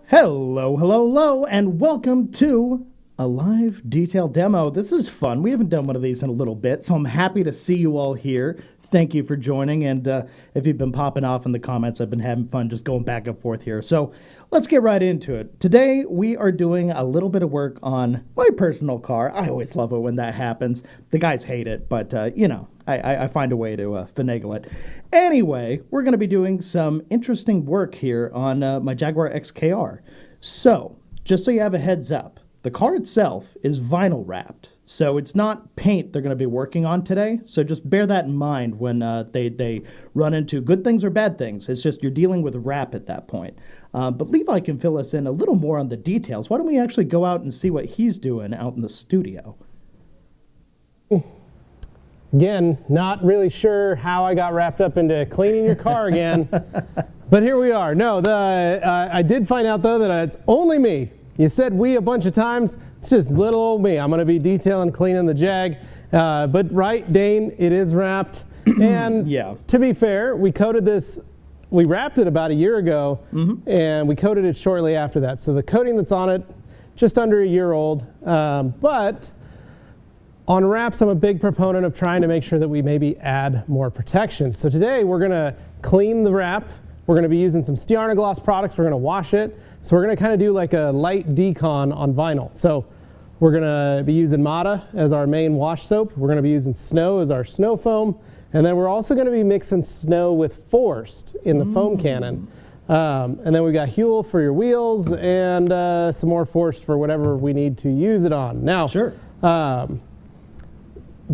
Hello, hello, hello, and welcome to a live detail demo. This is fun. We haven't done one of these in a little bit, so I'm happy to see you all here. Thank you for joining, and if you've been popping off in the comments, I've been having fun just going back and forth here. So let's get right into it. Today, we are doing a little bit of work on my personal car. I always love it when that happens. The guys hate it, but, you know, I find a way to finagle it. Anyway, we're going to be doing some interesting work here on my Jaguar XKR. So, just so you have a heads up, the car itself is vinyl wrapped. So it's not paint they're going to be working on today. So just bear that in mind when they run into good things or bad things. It's just you're dealing with wrap at that point. But Levi can fill us in a little more on the details. Why don't we actually go out and see what he's doing out in the studio? Again, not really sure how I got wrapped up into cleaning your car again, but here we are. No, I did find out though that it's only me. You said we a bunch of times. It's just little old me. I'm going to be detailing, cleaning the Jag. But right, Dane, it is wrapped. And yeah, to be fair, we coated this. We wrapped it about a year ago, and we coated it shortly after that. So the coating that's on it, just under a year old. But on wraps, I'm a big proponent of trying to make sure that we maybe add more protection. So today we're going to clean the wrap. We're going to be using some Gloss products. We're going to wash it. So we're going to kind of do like a light decon on vinyl. So we're going to be using Mata as our main wash soap. We're going to be using Snow as our snow foam. And then we're also going to be mixing Snow with Forced in the foam cannon. And then we got Huel for your wheels and some more Forced for whatever we need to use it on. Now, sure.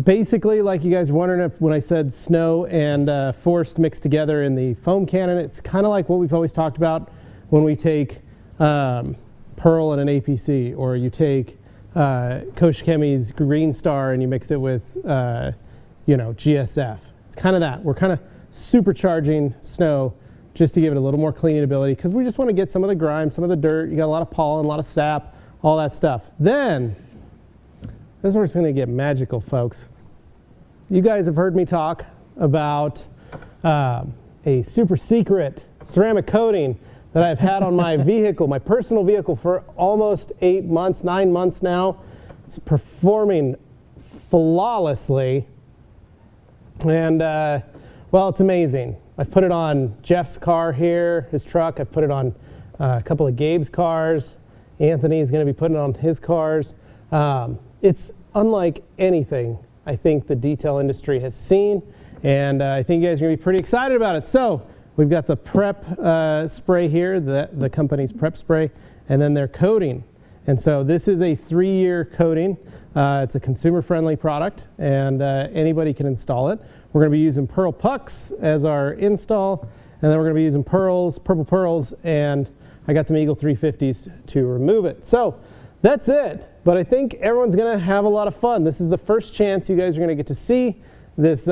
Basically, like you guys were wondering if when I said Snow and Forced mixed together in the foam cannon, it's kind of like what we've always talked about when we take Pearl and an APC, or you take Coach Chemi's Green Star and you mix it with, you know, GSF. It's kind of that. We're kind of supercharging Snow just to give it a little more cleaning ability because we just want to get some of the grime, some of the dirt. You got a lot of pollen, a lot of sap, all that stuff. Then, this is where it's going to get magical, folks. You guys have heard me talk about a super secret ceramic coating that I've had on my vehicle, my personal vehicle, for almost 8 months, 9 months now. It's performing flawlessly. And, well, it's amazing. I've put it on Jeff's car here, his truck. I've put it on a couple of Gabe's cars. Anthony is going to be putting it on his cars. It's unlike anything I think the detail industry has seen, and I think you guys are going to be pretty excited about it. So we've got the prep spray here, the company's prep spray, and then their coating. And so this is a 3-year coating. It's a consumer-friendly product, and anybody can install it. We're going to be using Pearl Pucks as our install, and then we're going to be using pearls, purple pearls, and I got some Eagle 350s to remove it. So that's it. But I think everyone's going to have a lot of fun. This is the first chance you guys are going to get to see this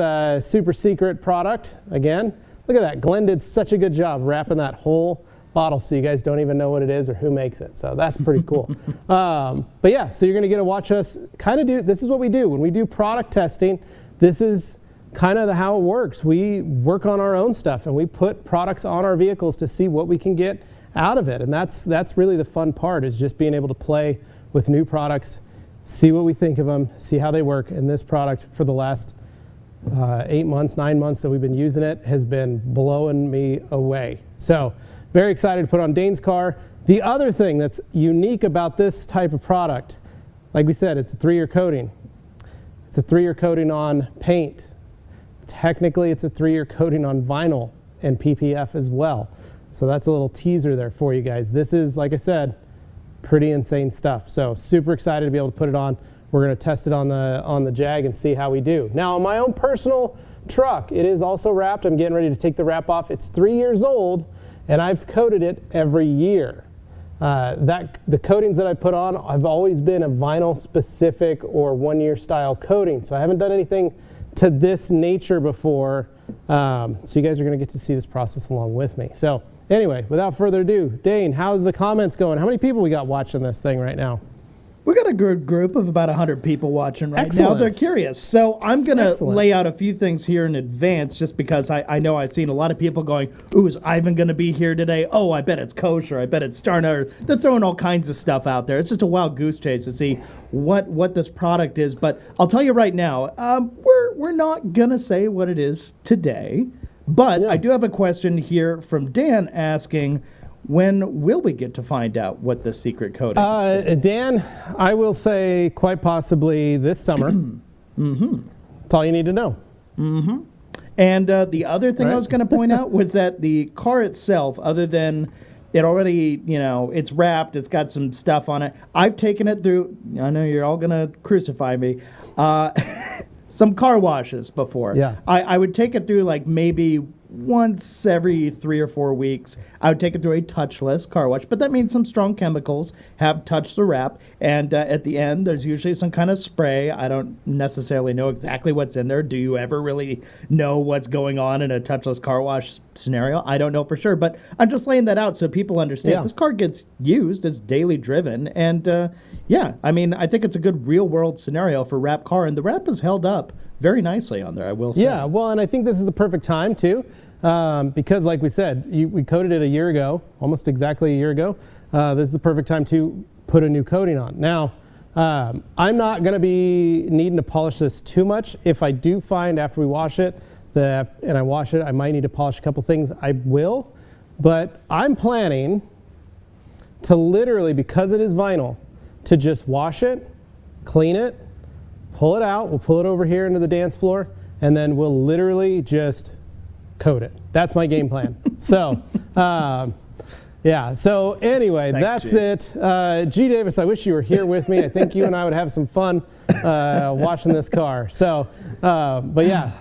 super secret product. Again, look at that. Glenn did such a good job wrapping that whole bottle so you guys don't even know what it is or who makes it. So that's pretty cool. But yeah, so you're going to get to watch us kind of do, this is what we do. When we do product testing, this is kind of how it works. We work on our own stuff and we put products on our vehicles to see what we can get out of it. And that's really the fun part, is just being able to play with new products, see what we think of them, see how they work. And this product, for the last 8 months, 9 months that we've been using it, has been blowing me away. So very excited to put on Dane's car. The other thing that's unique about this type of product, like we said, it's a 3-year coating. It's a 3-year coating on paint. Technically, it's a 3-year coating on vinyl and PPF as well. So that's a little teaser there for you guys. This is, like I said, pretty insane stuff. So super excited to be able to put it on. We're going to test it on the Jag and see how we do. Now, on my own personal truck, it is also wrapped. I'm getting ready to take the wrap off. It's 3 years old, and I've coated it every year. The coatings that I put on, I've always been a vinyl specific or 1-year style coating. So I haven't done anything to this nature before. So you guys are going to get to see this process along with me. So anyway, without further ado, Dane, how's the comments going? How many people we got watching this thing right now? We got a good group of about 100 people watching right now. Excellent. They're curious. So I'm going to Excellent. lay out a few things here in advance just because I know I've seen a lot of people going, ooh, is Ivan going to be here today? Oh, I bet it's kosher. I bet it's Starna. They're throwing all kinds of stuff out there. It's just a wild goose chase to see what this product is. But I'll tell you right now, we're not going to say what it is today. But Yeah. I do have a question here from Dan asking, when will we get to find out what the secret coating is? Dan, I will say quite possibly this summer. That's all you need to know. And the other thing I Right. was going to point out was that the car itself, other than it already, it's wrapped, it's got some stuff on it. I've taken it through, I know you're all going to crucify me, some car washes before. Yeah. I would take it through like maybe once every 3 or 4 weeks. I would take it through a touchless car wash, but that means some strong chemicals have touched the wrap, and at the end there's usually some kind of spray. I don't necessarily know exactly what's in there. Do you ever really know what's going on in a touchless car wash scenario? I don't know for sure, but I'm just laying that out so people understand. Yeah. This car gets used, it's daily driven, and yeah, I mean, I think it's a good real world scenario for wrap car, and the wrap is held up very nicely on there, I will say. Yeah, well, and I think this is the perfect time too, because like we said, we coated it a year ago, almost exactly a year ago. This is the perfect time to put a new coating on. Now, I'm not going to be needing to polish this too much. If I do find after we wash it and I wash it, I might need to polish a couple things, I will. But I'm planning to literally, because it is vinyl, to just wash it, clean it, pull it out. We'll pull it over here into the dance floor, and then we'll literally just coat it. That's my game plan. So, yeah. So anyway, Thanks, that's G. it. G. Davis, I wish you were here with me. I think you and I would have some fun washing this car. So, but yeah,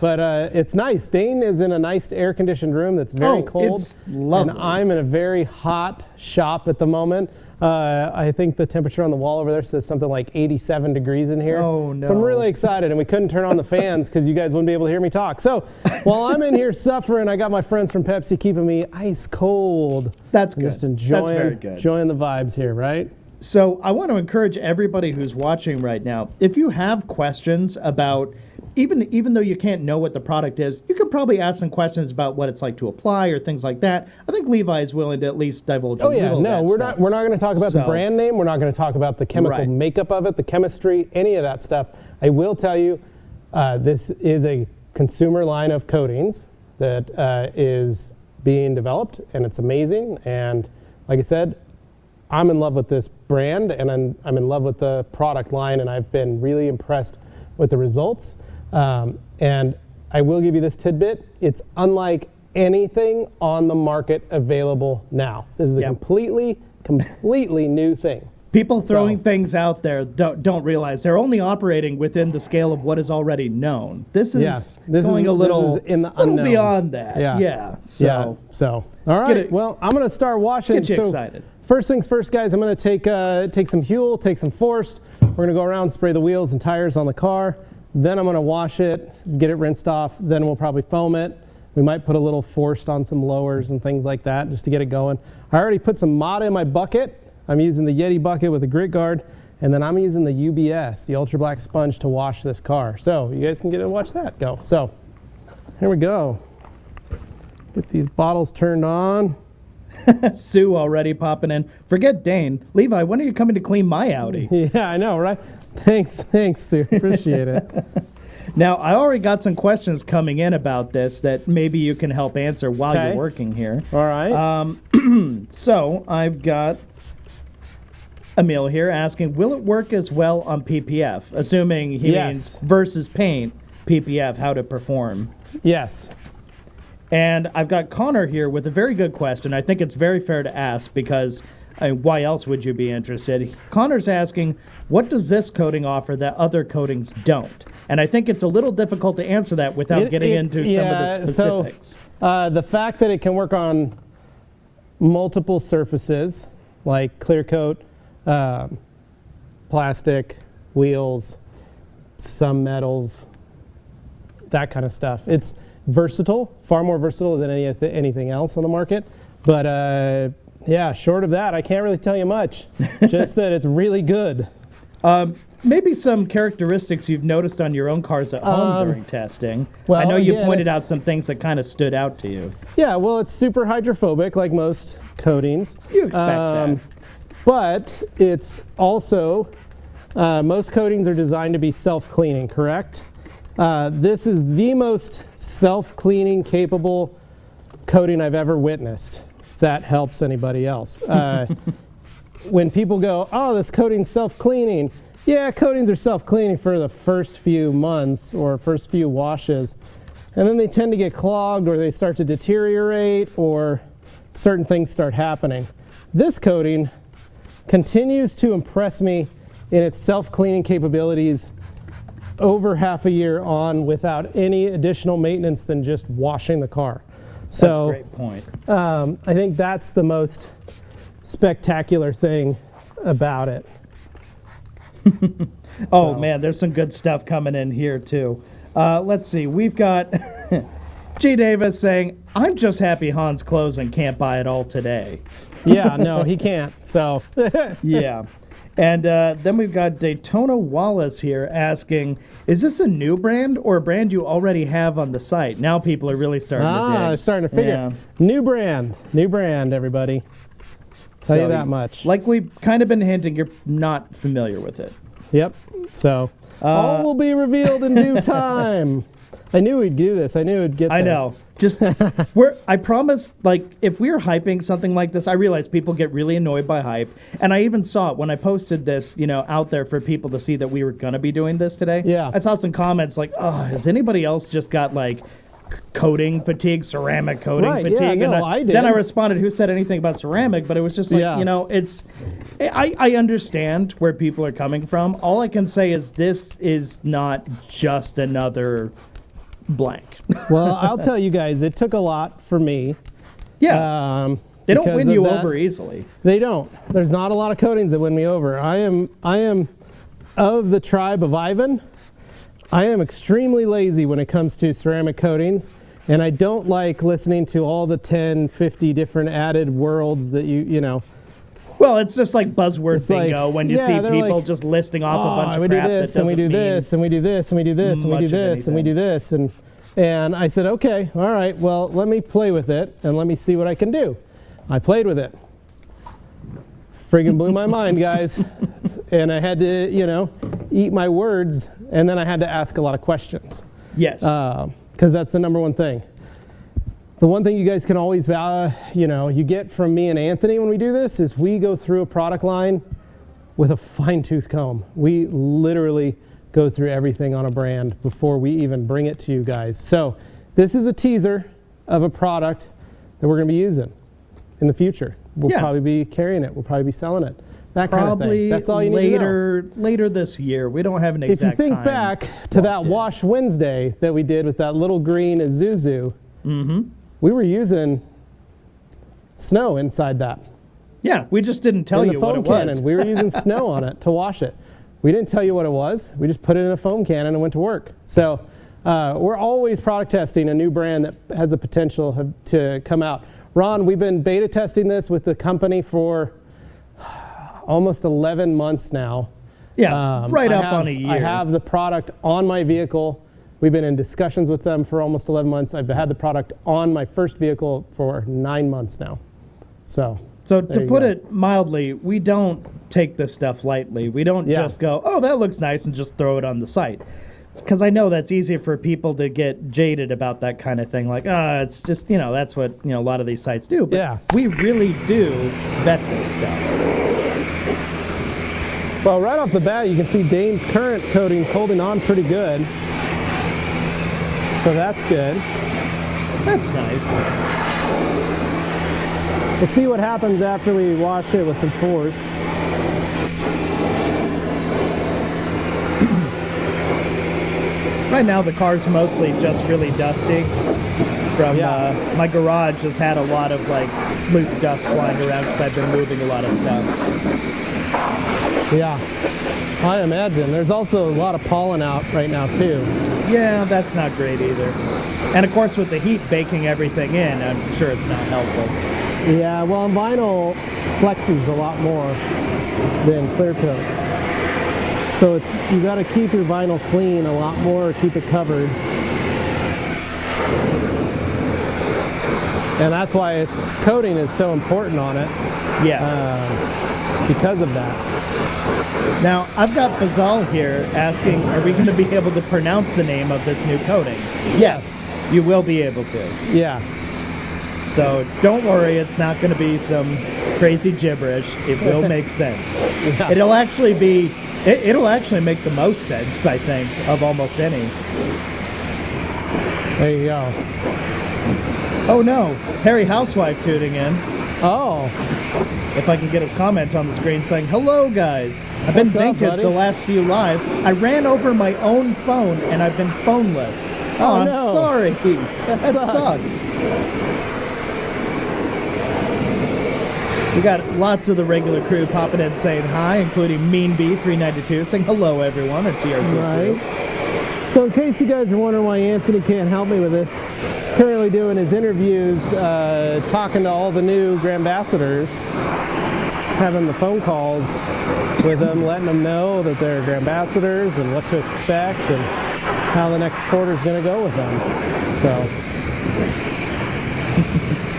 it's nice. Dane is in a nice air-conditioned room that's very cold. It's lovely. And I'm in a very hot shop at the moment. I think the temperature on the wall over there says something like 87 degrees in here. Oh, no. So I'm really excited, and we couldn't turn on the fans because you guys wouldn't be able to hear me talk. So while I'm in here suffering, I got my friends from Pepsi keeping me ice cold. That's I'm good. just enjoying, That's very good. enjoying the vibes here, right? So I want to encourage everybody who's watching right now, if you have questions about, even though you can't know what the product is, you can probably ask some questions about what it's like to apply or things like that. I think Levi is willing to at least divulge a Oh yeah, little of no, that we're stuff. not going to talk about the So- brand name. We're not going to talk about the chemical Right. makeup of it, the chemistry, any of that stuff. I will tell you, this is a consumer line of coatings that is being developed, and it's amazing. And like I said, I'm in love with this brand, and I'm in love with the product line, and I've been really impressed with the results. And I will give you this tidbit. It's unlike anything on the market available now. This is a Yep. completely new thing. People throwing So- things out there don't realize they're only operating within the scale of what is already known. This is Yes, this going is- a little, this is in the little unknown. beyond that. Yeah. So Yeah. So, all right. it- Well, I'm going to start washing. get you So excited. First things first, guys. I'm going to take some Huel, take some Forced. We're going to go around, spray the wheels and tires on the car. Then I'm going to wash it, get it rinsed off. Then we'll probably foam it. We might put a little Forced on some lowers and things like that just to get it going. I already put some Mata in my bucket. I'm using the Yeti bucket with a grit guard. And then I'm using the UBS, the Ultra Black Sponge, to wash this car. So you guys can get to watch that go. So here we go. Get these bottles turned on. Sue already popping in. Forget Dane. Levi, when are you coming to clean my Audi? Yeah, I know, right? Thanks, Sue. Appreciate it. Now, I already got some questions coming in about this that maybe you can help answer while Okay. you're working here. All right. So I've got Emil here asking, will it work as well on PPF? Assuming he Yes. means versus paint, PPF, how to perform. Yes. And I've got Connor here with a very good question. I think it's very fair to ask because why else would you be interested? Connor's asking, what does this coating offer that other coatings don't? And I think it's a little difficult to answer that without getting into some of the specifics. So, the fact that it can work on multiple surfaces, like clear coat, plastic, wheels, some metals, that kind of stuff. It's versatile, far more versatile than anything else on the market. But yeah, short of that, I can't really tell you much. Just that it's really good. Maybe some characteristics you've noticed on your own cars at home during testing. Well, I know you pointed out some things that kind of stood out to you. Yeah, well, it's super hydrophobic like most coatings. You expect that. But it's also, most coatings are designed to be self-cleaning, correct? This is the most self-cleaning capable coating I've ever witnessed, if that helps anybody else. When people go, oh, this coating's self-cleaning, yeah, coatings are self-cleaning for the first few months or first few washes, and then they tend to get clogged or they start to deteriorate or certain things start happening. This coating continues to impress me in its self-cleaning capabilities over half a year on without any additional maintenance than just washing the car. So, that's a great point. I think that's the most spectacular thing about it. Oh, man, there's some good stuff coming in here, too. Let's see. We've got G. Davis saying, I'm just happy Hans Closing can't buy it all today. Yeah, no, he can't. So, yeah. And then we've got Daytona Wallace here asking, is this a new brand or a brand you already have on the site? Now people are really starting to dig. They're starting to figure. Yeah. New brand, everybody. Tell you that much. Like we've kind of been hinting, you're not familiar with it. Yep. So all will be revealed in due time. I knew we'd do this. I knew it'd get there. I know. Just I promise, like, if we're hyping something like this, I realize people get really annoyed by hype. And I even saw it when I posted this, out there for people to see that we were going to be doing this today. Yeah. I saw some comments like, oh, has anybody else just got, like, coating fatigue, ceramic coating fatigue? Yeah, no, and I did. Then I responded, who said anything about ceramic? But it was just like, it's... I understand where people are coming from. All I can say is this is not just another blank. Well, I'll tell you guys, it took a lot for me. Yeah. They don't win you over easily. They don't. There's not a lot of coatings that win me over. I am of the tribe of Ivan. I am extremely lazy when it comes to ceramic coatings, and I don't like listening to all the 10, 50 different added worlds that you know. Well, it's just like buzzword bingo when you see people like, just listing off a bunch of crap that doesn't and we do this, and we do this, and we do this, and we do this, and we do this, and I said, okay, all right, well, let me play with it, and let me see what I can do. I played with it. Friggin' blew my mind, guys. And I had to, eat my words, and then I had to ask a lot of questions. Yes. Because that's the number one thing. The one thing you guys can always, you get from me and Anthony when we do this is we go through a product line with a fine-tooth comb. We literally go through everything on a brand before we even bring it to you guys. So this is a teaser of a product that we're going to be using in the future. We'll probably be carrying it. We'll probably be selling it. That kind of thing. That's all you need to know. Later this year. We don't have an exact time. If you think back to that Wash Wednesday that we did with that little green Isuzu, we were using snow inside that. Yeah, we just didn't tell you what it was. We were using snow on it to wash it. We didn't tell you what it was. We just put it in a foam cannon and went to work. So we're always product testing a new brand that has the potential to come out. Ron, we've been beta testing this with the company for almost 11 months now. Yeah, on a year. I have the product on my vehicle. We've been in discussions with them for almost 11 months. I've had the product on my first vehicle for 9 months now. So to put it mildly, we don't take this stuff lightly. We don't just go, oh, that looks nice, and just throw it on the site. Because I know that's easy for people to get jaded about that kind of thing. Like, it's just, that's what, a lot of these sites do. But we really do vet this stuff. Well, right off the bat, you can see Dane's current coating's holding on pretty good. So that's good. That's nice. We'll see what happens after we wash it with some force. Right now, the car's mostly just really dusty. From my garage has had a lot of loose dust flying around because I've been moving a lot of stuff. Yeah, I imagine. There's also a lot of pollen out right now too. Yeah, that's not great either. And of course, with the heat baking everything in, I'm sure it's not helpful. Yeah, well, vinyl flexes a lot more than clear coat. So you got to keep your vinyl clean a lot more, keep it covered. And that's why coating is so important on it. Yeah. Because of that. Now, I've got Bazal here asking, are we going to be able to pronounce the name of this new coating? Yes, you will be able to. Yeah. So don't worry, it's not going to be some crazy gibberish. It will make sense. Yeah. It'll actually be, it'll actually make the most sense, I think, of almost any. There you go. Oh no, Harry Housewife tuning in. Oh. If I can get his comment on the screen saying, hello guys, I've been thinking the last few lives. I ran over my own phone and I've been phoneless. Oh, I'm no. sorry. That sucks. We got lots of the regular crew popping in saying hi, including Mean Bee 392 saying hello everyone at TRC. Right. So in case you guys are wondering why Anthony can't help me with this, he's currently doing his interviews, talking to all the new Grandambassadors, having the phone calls with them, letting them know that they're Grandambassadors and what to expect and how the next quarter is going to go with them.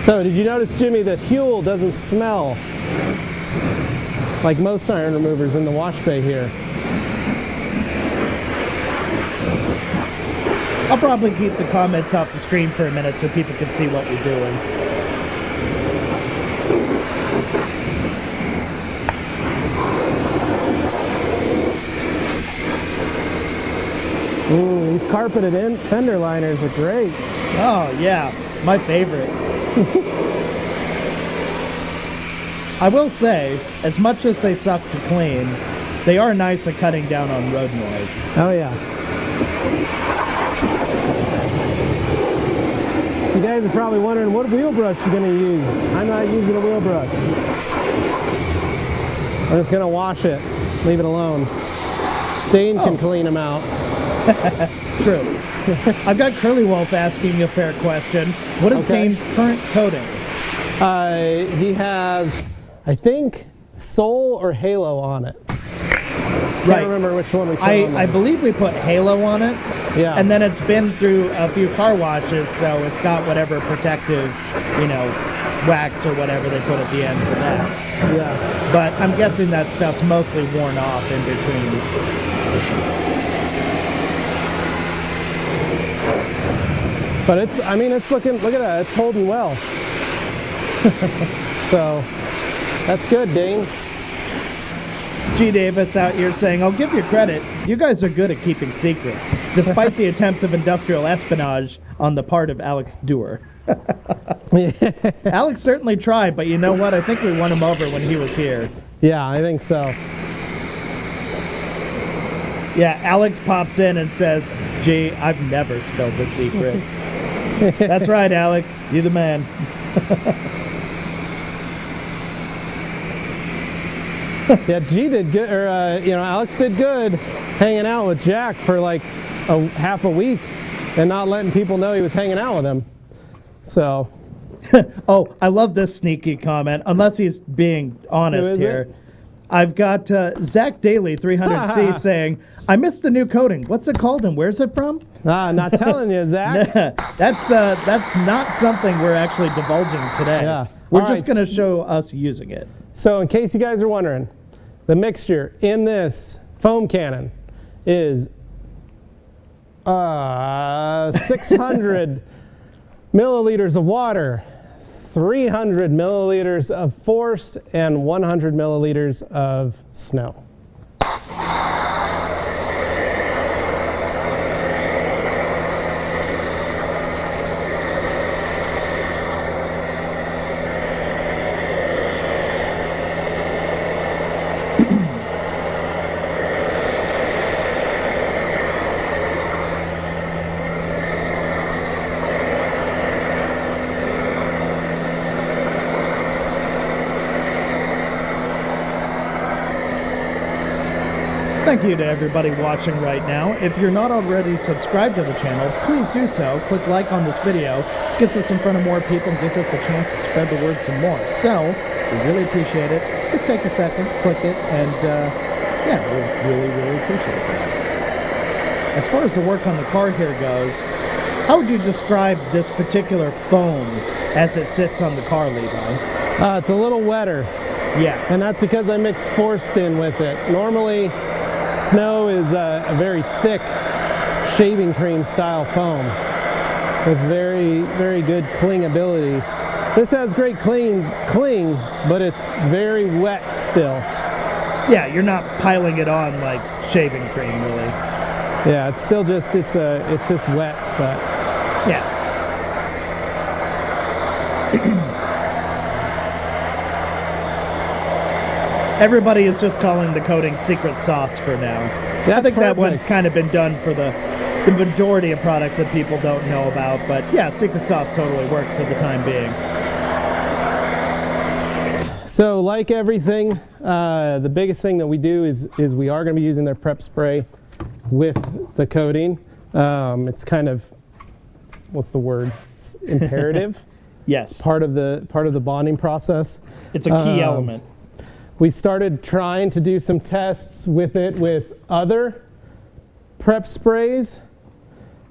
So did you notice, Jimmy, that Huel doesn't smell like most iron removers in the wash bay here? I'll probably keep the comments off the screen for a minute so people can see what we're doing. Ooh, these carpeted fender liners are great. Oh yeah, my favorite. I will say, as much as they suck to clean, they are nice at cutting down on road noise. Oh yeah. You guys are probably wondering what wheel brush you're going to use. I'm not using a wheel brush. I'm just going to wash it. Leave it alone. Dane can clean them out. True. I've got Curly Wolf asking a fair question. What is Dane's current coating? He has, I think, Soul or Halo on it. Can't remember which one we put on there. I believe we put Halo on it. Yeah. And then it's been through a few car washes, so it's got whatever protective, wax or whatever they put at the end for that. Yeah. But I'm guessing that stuff's mostly worn off in between. But it's looking, look at that, it's holding well. So, that's good, Dane. G. Davis out here saying, I'll give you credit. You guys are good at keeping secrets, despite the attempts of industrial espionage on the part of Alex Dewar. Alex certainly tried, but you know what? I think we won him over when he was here. Yeah, I think so. Yeah, Alex pops in and says, gee, I've never spilled the secret. That's right, Alex. You the man. Yeah, G did good, or Alex did good hanging out with Jack for like half a week and not letting people know he was hanging out with him. So. Oh, I love this sneaky comment, unless he's being honest here. I've got Zach Daly, 300C, saying, I missed the new coating. What's it called and where's it from? Not telling you, Zach. That's not something we're actually divulging today. Yeah. We're just going to show us using it. So in case you guys are wondering, the mixture in this foam cannon is 600 milliliters of water, 300 milliliters of forced, and 100 milliliters of snow. Thank you to everybody watching right now. If you're not already subscribed to the channel, please do so. Click like on this video. Gets us in front of more people and gives us a chance to spread the word some more. So, we really appreciate it. Just take a second, click it, and Yeah, we really appreciate that. As far as the work on the car here goes, how would you describe this particular foam as it sits on the car, Levi? It's a little wetter. Yeah. And that's because I mixed Forced in with it. Normally, Snow is a very thick shaving cream style foam with very good clingability. This has great cling, but it's very wet still. Yeah, you're not piling it on like shaving cream, really. Yeah, it's still just it's just wet, but yeah. Everybody is just calling the coating secret sauce for now. I think that one's kind of been done for the majority of products that people don't know about, but yeah, secret sauce totally works for the time being. So like everything, the biggest thing that we do is we are going to be using their prep spray with the coating. It's kind of, what's the word? It's imperative. Yes. Part of the bonding process. It's a key element. We started trying to do some tests with it with other prep sprays.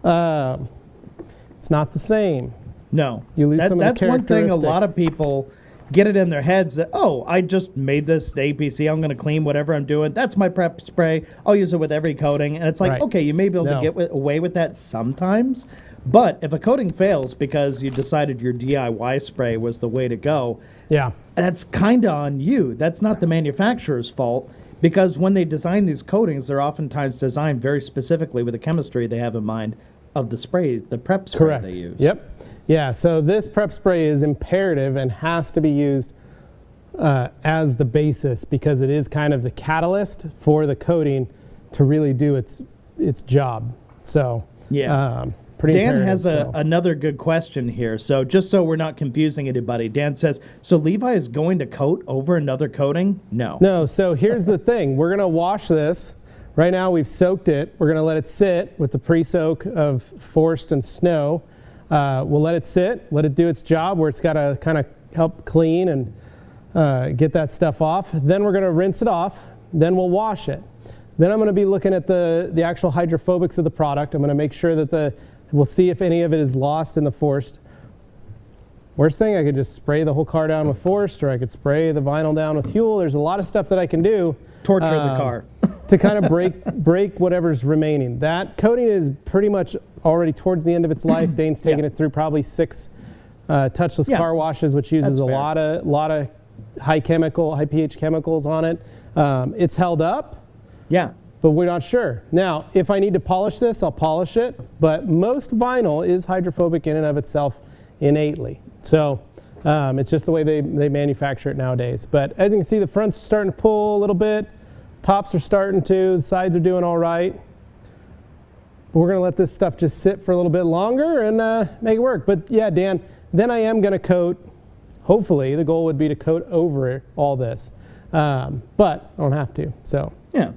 It's not the same. No. You lose some of the That's one thing a lot of characteristics. people get it in their heads that, oh, I just made this APC, I'm going to clean whatever I'm doing. That's my prep spray. I'll use it with every coating. And it's like, Right. okay, you may be able to get away with that sometimes. But if a coating fails because you decided your DIY spray was the way to go, Yeah. that's kind of on you. That's not the manufacturer's fault, because when they design these coatings, they're oftentimes designed very specifically with the chemistry they have in mind of the spray, the prep spray Correct. they use. Yep. Yeah, so this prep spray is imperative and has to be used as the basis, because it is kind of the catalyst for the coating to really do its job. So Yeah. pretty Dan imperative, has so. another good question here. So just so we're not confusing anybody, Dan says, so Levi is going to coat over another coating? No. No, so here's the thing. We're going to wash this. Right now we've soaked it. We're going to let it sit with the pre-soak of Forced and Snow. We'll let it sit, let it do its job where it's got to kind of help clean and get that stuff off. Then we're going to rinse it off. Then we'll wash it. Then I'm going to be looking at the actual hydrophobics of the product. I'm going to make sure that we'll see if any of it is lost in the Forced. Worst thing, I could just spray the whole car down with Forced, or I could spray the vinyl down with Huel. There's a lot of stuff that I can do. Torture the car. To kind of break whatever's remaining. That coating is pretty much already towards the end of its life. Dane's taken it through probably 6 touchless car washes, which uses a lot of high pH chemicals on it. It's held up. Yeah. But we're not sure. Now, if I need to polish this, I'll polish it. But most vinyl is hydrophobic in and of itself innately. So it's just the way they manufacture it nowadays. But as you can see, the front's starting to pull a little bit. Tops are starting to. The sides are doing all right. But we're going to let this stuff just sit for a little bit longer and make it work. But yeah, Dan, then I am going to coat. Hopefully, the goal would be to coat over all this. But I don't have to. So Yeah.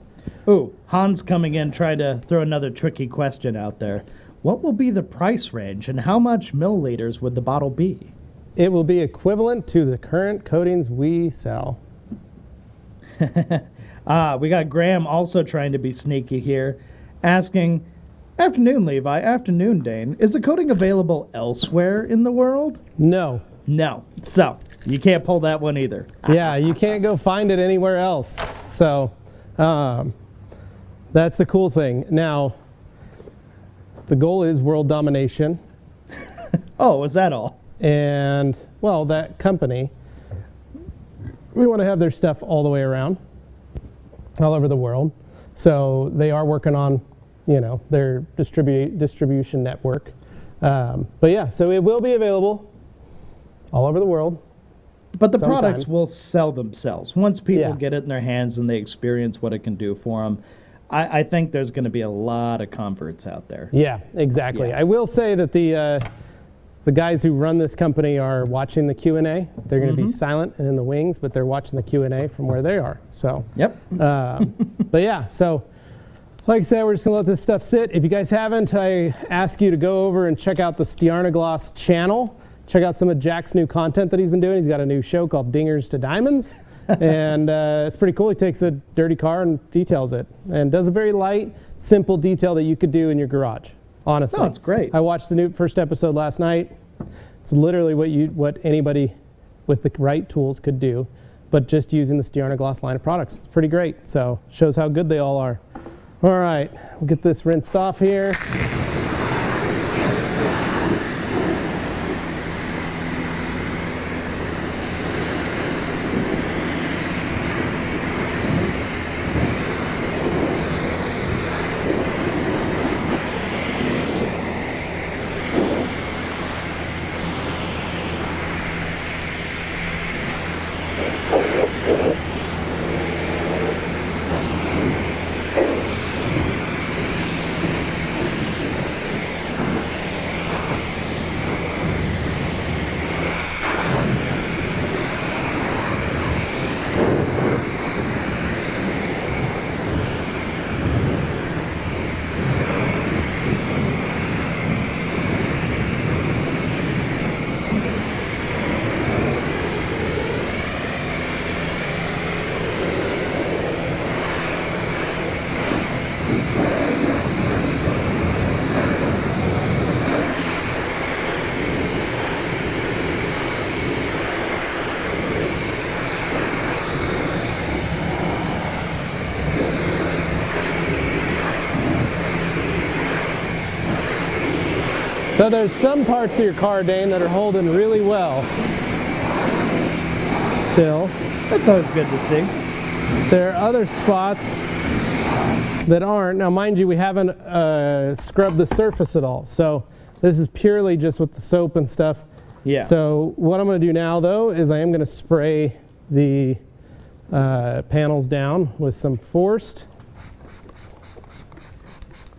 Ooh, Hans coming in, trying to throw another tricky question out there. What will be the price range, and how much milliliters would the bottle be? it will be equivalent to the current coatings we sell. We got Graham also trying to be sneaky here, asking, afternoon, Levi, afternoon, Dane. Is the coating available elsewhere in the world? No. No. So, you can't pull that one either. Yeah, you can't go find it anywhere else. So, that's the cool thing. Now, the goal is world domination. Oh, is that all? And, well, that company, we want to have their stuff all the way around, all over the world. So they are working on, you know, their distribution network. But yeah, so it will be available all over the world. But the sometime. products will sell themselves. Once people Yeah. get it in their hands and they experience what it can do for them, I think there's going to be a lot of converts out there. Yeah, exactly. Yeah. I will say that the guys who run this company are watching the Q&A. They're going to be silent and in the wings, but they're watching the Q&A from where they are. So, Yep. but yeah, so like I said, we're just going to let this stuff sit. If you guys haven't, I ask you to go over and check out the Stiarnagloss channel. Check out some of Jack's new content that he's been doing. He's got a new show called Dingers to Diamonds. And it's pretty cool. He takes a dirty car and details it, and does a very light, simple detail that you could do in your garage, honestly. Oh, it's great. I watched the new first episode last night. It's literally what anybody with the right tools could do, but just using the Stiarna Gloss line of products. It's pretty great, so shows how good they all are. All right, we'll get this rinsed off here. So there's some parts of your car, Dane, that are holding really well still. That's always good to see. There are other spots that aren't. Now, mind you, we haven't scrubbed the surface at all. So this is purely just with the soap and stuff. Yeah. So what I'm going to do now, though, is I am going to spray the panels down with some Forced.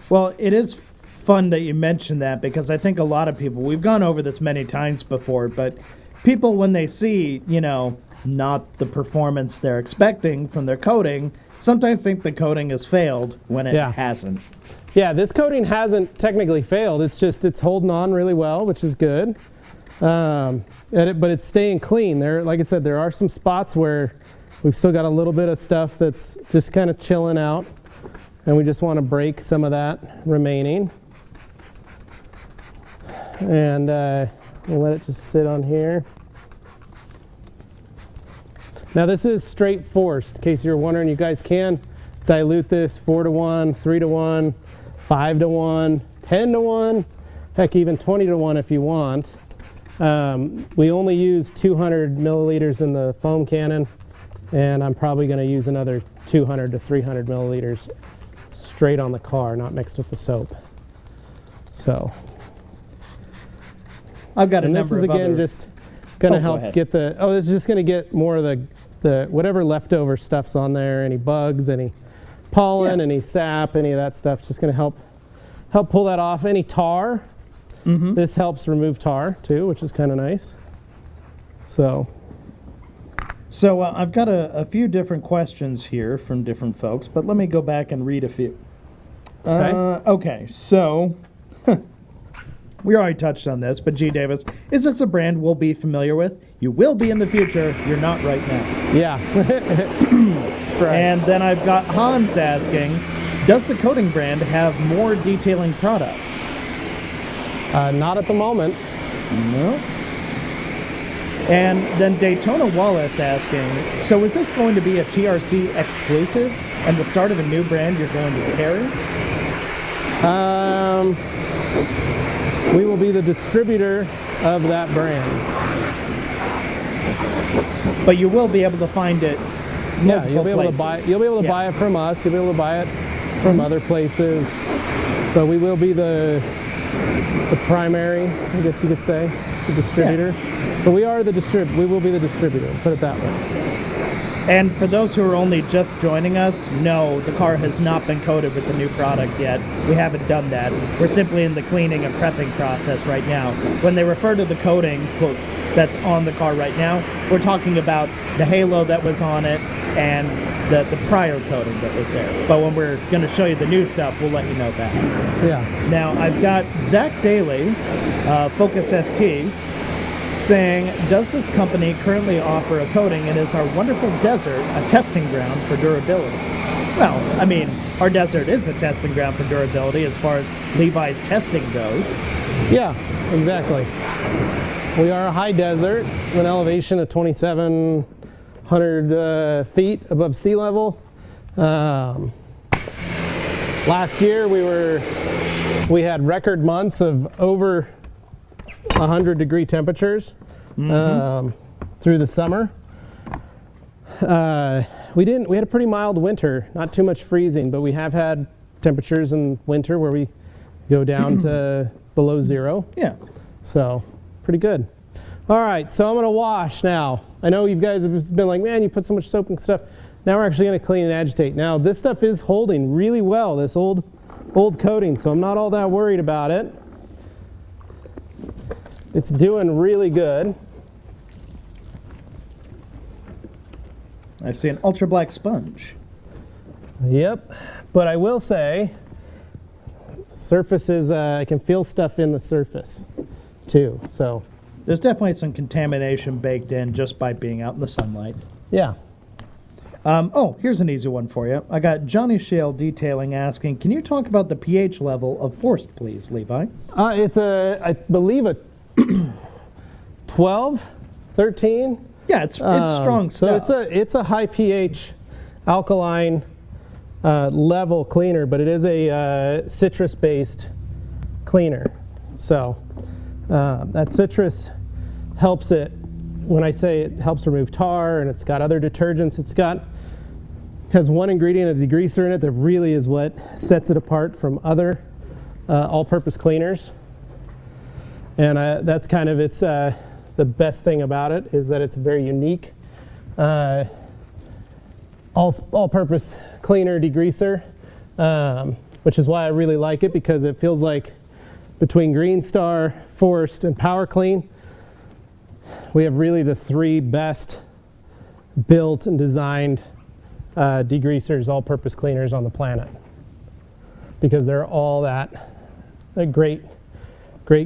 Well, it is fun that you mentioned that, because I think a lot of people, we've gone over this many times before, but people, when they see, you know, not the performance they're expecting from their coating, sometimes think the coating has failed when it hasn't. Yeah, this coating hasn't technically failed. It's just, it's holding on really well, which is good. But it's staying clean. There, like I said, there are some spots where we've still got a little bit of stuff that's just kind of chilling out, and we just want to break some of that remaining. And we'll let it just sit on here. Now this is straight Forced. In case you're wondering, you guys can dilute this 4-to-1, 3-to-1, 5-to-1, 10-to-1, heck, even 20-to-1 if you want. We only use 200 milliliters in the foam cannon, and I'm probably going to use another 200 to 300 milliliters straight on the car, not mixed with the soap. So I've got a and number this is of again other... just going to go help ahead. get the, it's just going to get more of the whatever leftover stuff's on there, any bugs, any pollen, any sap, any of that stuff, just going to help pull that off. Any tar, this helps remove tar too, which is kind of nice. So I've got a few different questions here from different folks, but let me go back and read a few. Okay, so we already touched on this, but G. Davis, is this a brand we'll be familiar with? You will be in the future, you're not right now. Yeah, that's right. And then I've got Hans asking, does the coating brand have more detailing products? Not at the moment. No. And then Daytona Wallace asking, so is this going to be a TRC exclusive and the start of a new brand you're going to carry? We will be the distributor of that brand. But you will be able to find it. Yeah, you'll be able places. to buy. You'll be able to buy it from us. You'll be able to buy it from other places. So we will be the primary, I guess you could say, the distributor. But we are the we will be the distributor. Put it that way. And for those who are only just joining us, no, the car has not been coated with the new product yet. We haven't done that. We're simply in the cleaning and prepping process right now. When they refer to the coating, quote, that's on the car right now, we're talking about the halo that was on it and the prior coating that was there. But when we're going to show you the new stuff, we'll let you know that. Yeah. Now, I've got Zach Daly, Focus ST, saying, does this company currently offer a coating, and is our wonderful desert a testing ground for durability? Well, I mean, our desert is a testing ground for durability as far as Levi's testing goes. Yeah, exactly. We are a high desert with an elevation of 2,700 feet above sea level. Last year we had record months of over 100-degree temperatures through the summer. We had a pretty mild winter, not too much freezing, but we have had temperatures in winter where we go down to below zero. Yeah. So, pretty good. All right, so I'm going to wash now. I know you guys have been like, man, you put so much soap and stuff. Now we're actually going to clean and agitate. Now, this stuff is holding really well, this old coating, so I'm not all that worried about it. It's doing really good. I see an ultra black sponge. Yep, but I will say, surface is, I can feel stuff in the surface too, so. There's definitely some contamination baked in just by being out in the sunlight. Yeah. Oh, here's an easy one for you. I got Johnny Shale Detailing asking, can you talk about the pH level of Forced, please, Levi? It's I believe a 12, 13. Yeah, it's strong stuff. So it's a high pH alkaline level cleaner, but it is a citrus-based cleaner. So that citrus helps it. When I say it helps remove tar, and it's got other detergents, has one ingredient, a degreaser in it, that really is what sets it apart from other all-purpose cleaners. And that's kind of the best thing about it, is that it's a very unique all-purpose cleaner degreaser, which is why I really like it, because it feels like between Green Star, Forced, and Power Clean, we have really the three best built and designed degreasers, all-purpose cleaners on the planet, because they're all that great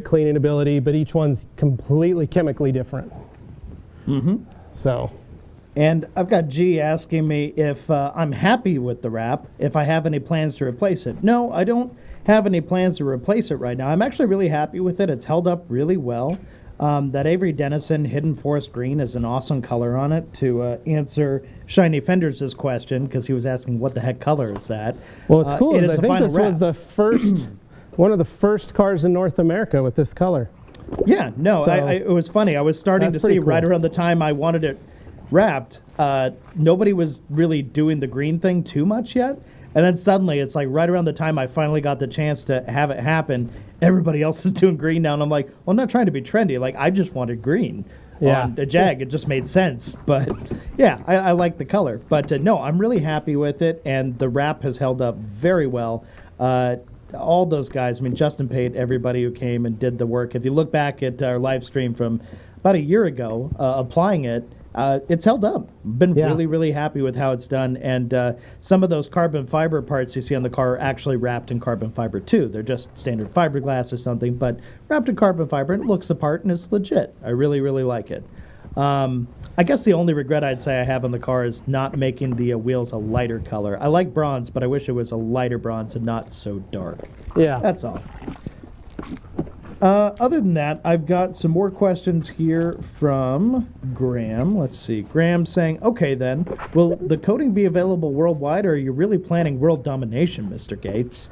cleaning ability, but each one's completely chemically different. So. And I've got G asking me if I'm happy with the wrap, if I have any plans to replace it. No, I don't have any plans to replace it right now. I'm actually really happy with it. It's held up really well. That Avery Dennison Hidden Forest Green is an awesome color on it, to answer Shiny Fenders' question, because he was asking what the heck color is that. Well, it's cool. I think this was wrap. the first, one of the first cars in North America with this color. Yeah, no, So, it was funny. I was starting to see cool. right around the time I wanted it wrapped, nobody was really doing the green thing too much yet. And then suddenly, it's like right around the time I finally got the chance to have it happen, everybody else is doing green now. And I'm like, well, I'm not trying to be trendy. Like, I just wanted green on a Jag. It just made sense. But, yeah, I like the color. But, no, I'm really happy with it. And the wrap has held up very well. All those guys, I mean, Justin paid everybody who came and did the work. If you look back at our live stream from about a year ago, applying it, it's held up. Been really, really happy with how it's done. And some of those carbon fiber parts you see on the car are actually wrapped in carbon fiber too. They're just standard fiberglass or something, but wrapped in carbon fiber, and it looks the part, and it's legit. I really, really like it. I guess the only regret I'd say I have on the car is not making the wheels a lighter color. I like bronze, but I wish it was a lighter bronze and not so dark. Yeah. That's all. Other than that, I've got some more questions here from Graham. Let's see. Graham saying, okay then, will the coating be available worldwide, or are you really planning world domination, Mr. Gates?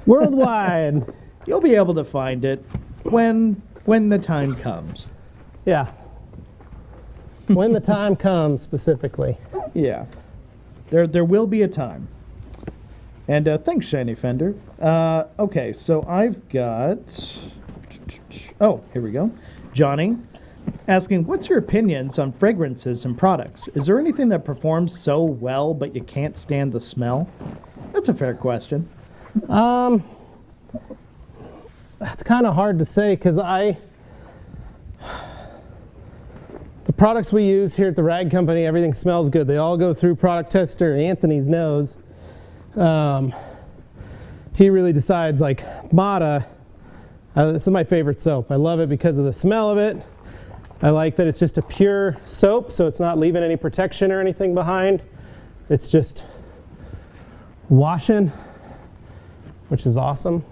Worldwide. You'll be able to find it when the time comes. Yeah. When the time comes, specifically. Yeah. There will be a time. And thanks, Shiny Fender. Okay, so I've got... Oh, here we go. Johnny asking, what's your opinions on fragrances and products? Is there anything that performs so well but you can't stand the smell? That's a fair question. That's kind of hard to say, because the products we use here at the Rag Company, everything smells good. They all go through product tester Anthony's nose. He really decides, like Mata, this is my favorite soap. I love it because of the smell of it. I like that it's just a pure soap, so it's not leaving any protection or anything behind. It's just washing, which is awesome.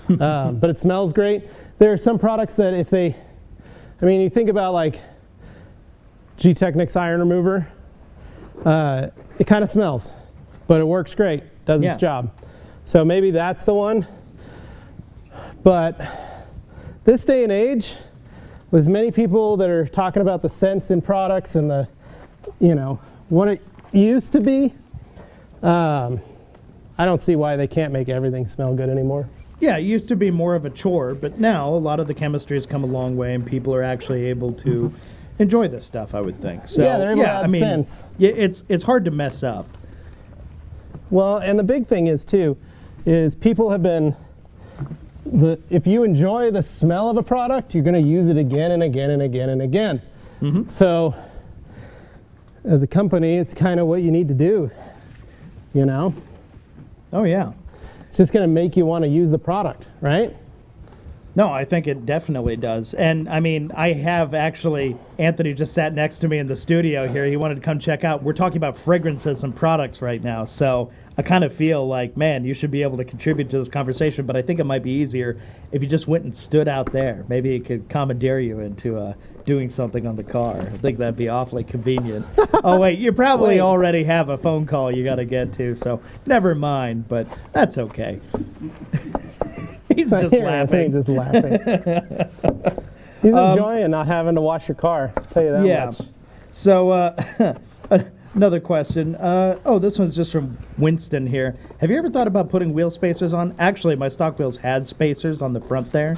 But it smells great. There are some products that if they, I mean, you think about like G-Technics iron remover, it kind of smells, but it works great, does its job. So maybe that's the one. But this day and age, with as many people that are talking about the scents in products and the, you know, what it used to be, I don't see why they can't make everything smell good anymore. Yeah, it used to be more of a chore, but now a lot of the chemistry has come a long way, and people are actually able to enjoy this stuff, I would think. So, yeah, they're able to add sense. Yeah, it's hard to mess up. Well, and the big thing is, too, is people have been, if you enjoy the smell of a product, you're going to use it again and again and again and again. So, as a company, it's kind of what you need to do, you know? Oh, yeah. It's just going to make you want to use the product, right? No, I think it definitely does. And I mean, I have actually, Anthony just sat next to me in the studio here. He wanted to come check out. We're talking about fragrances and products right now. So I kind of feel like, man, you should be able to contribute to this conversation. But I think it might be easier if you just went and stood out there. Maybe it could commandeer you into doing something on the car. I think that'd be awfully convenient. Oh, wait, you probably already have a phone call you got to get to. So never mind, but that's okay. He's just laughing. Just laughing. He's enjoying not having to wash your car. I'll tell you that much. So another question. This one's just from Winston here. Have you ever thought about putting wheel spacers on? Actually, my stock wheels had spacers on the front there.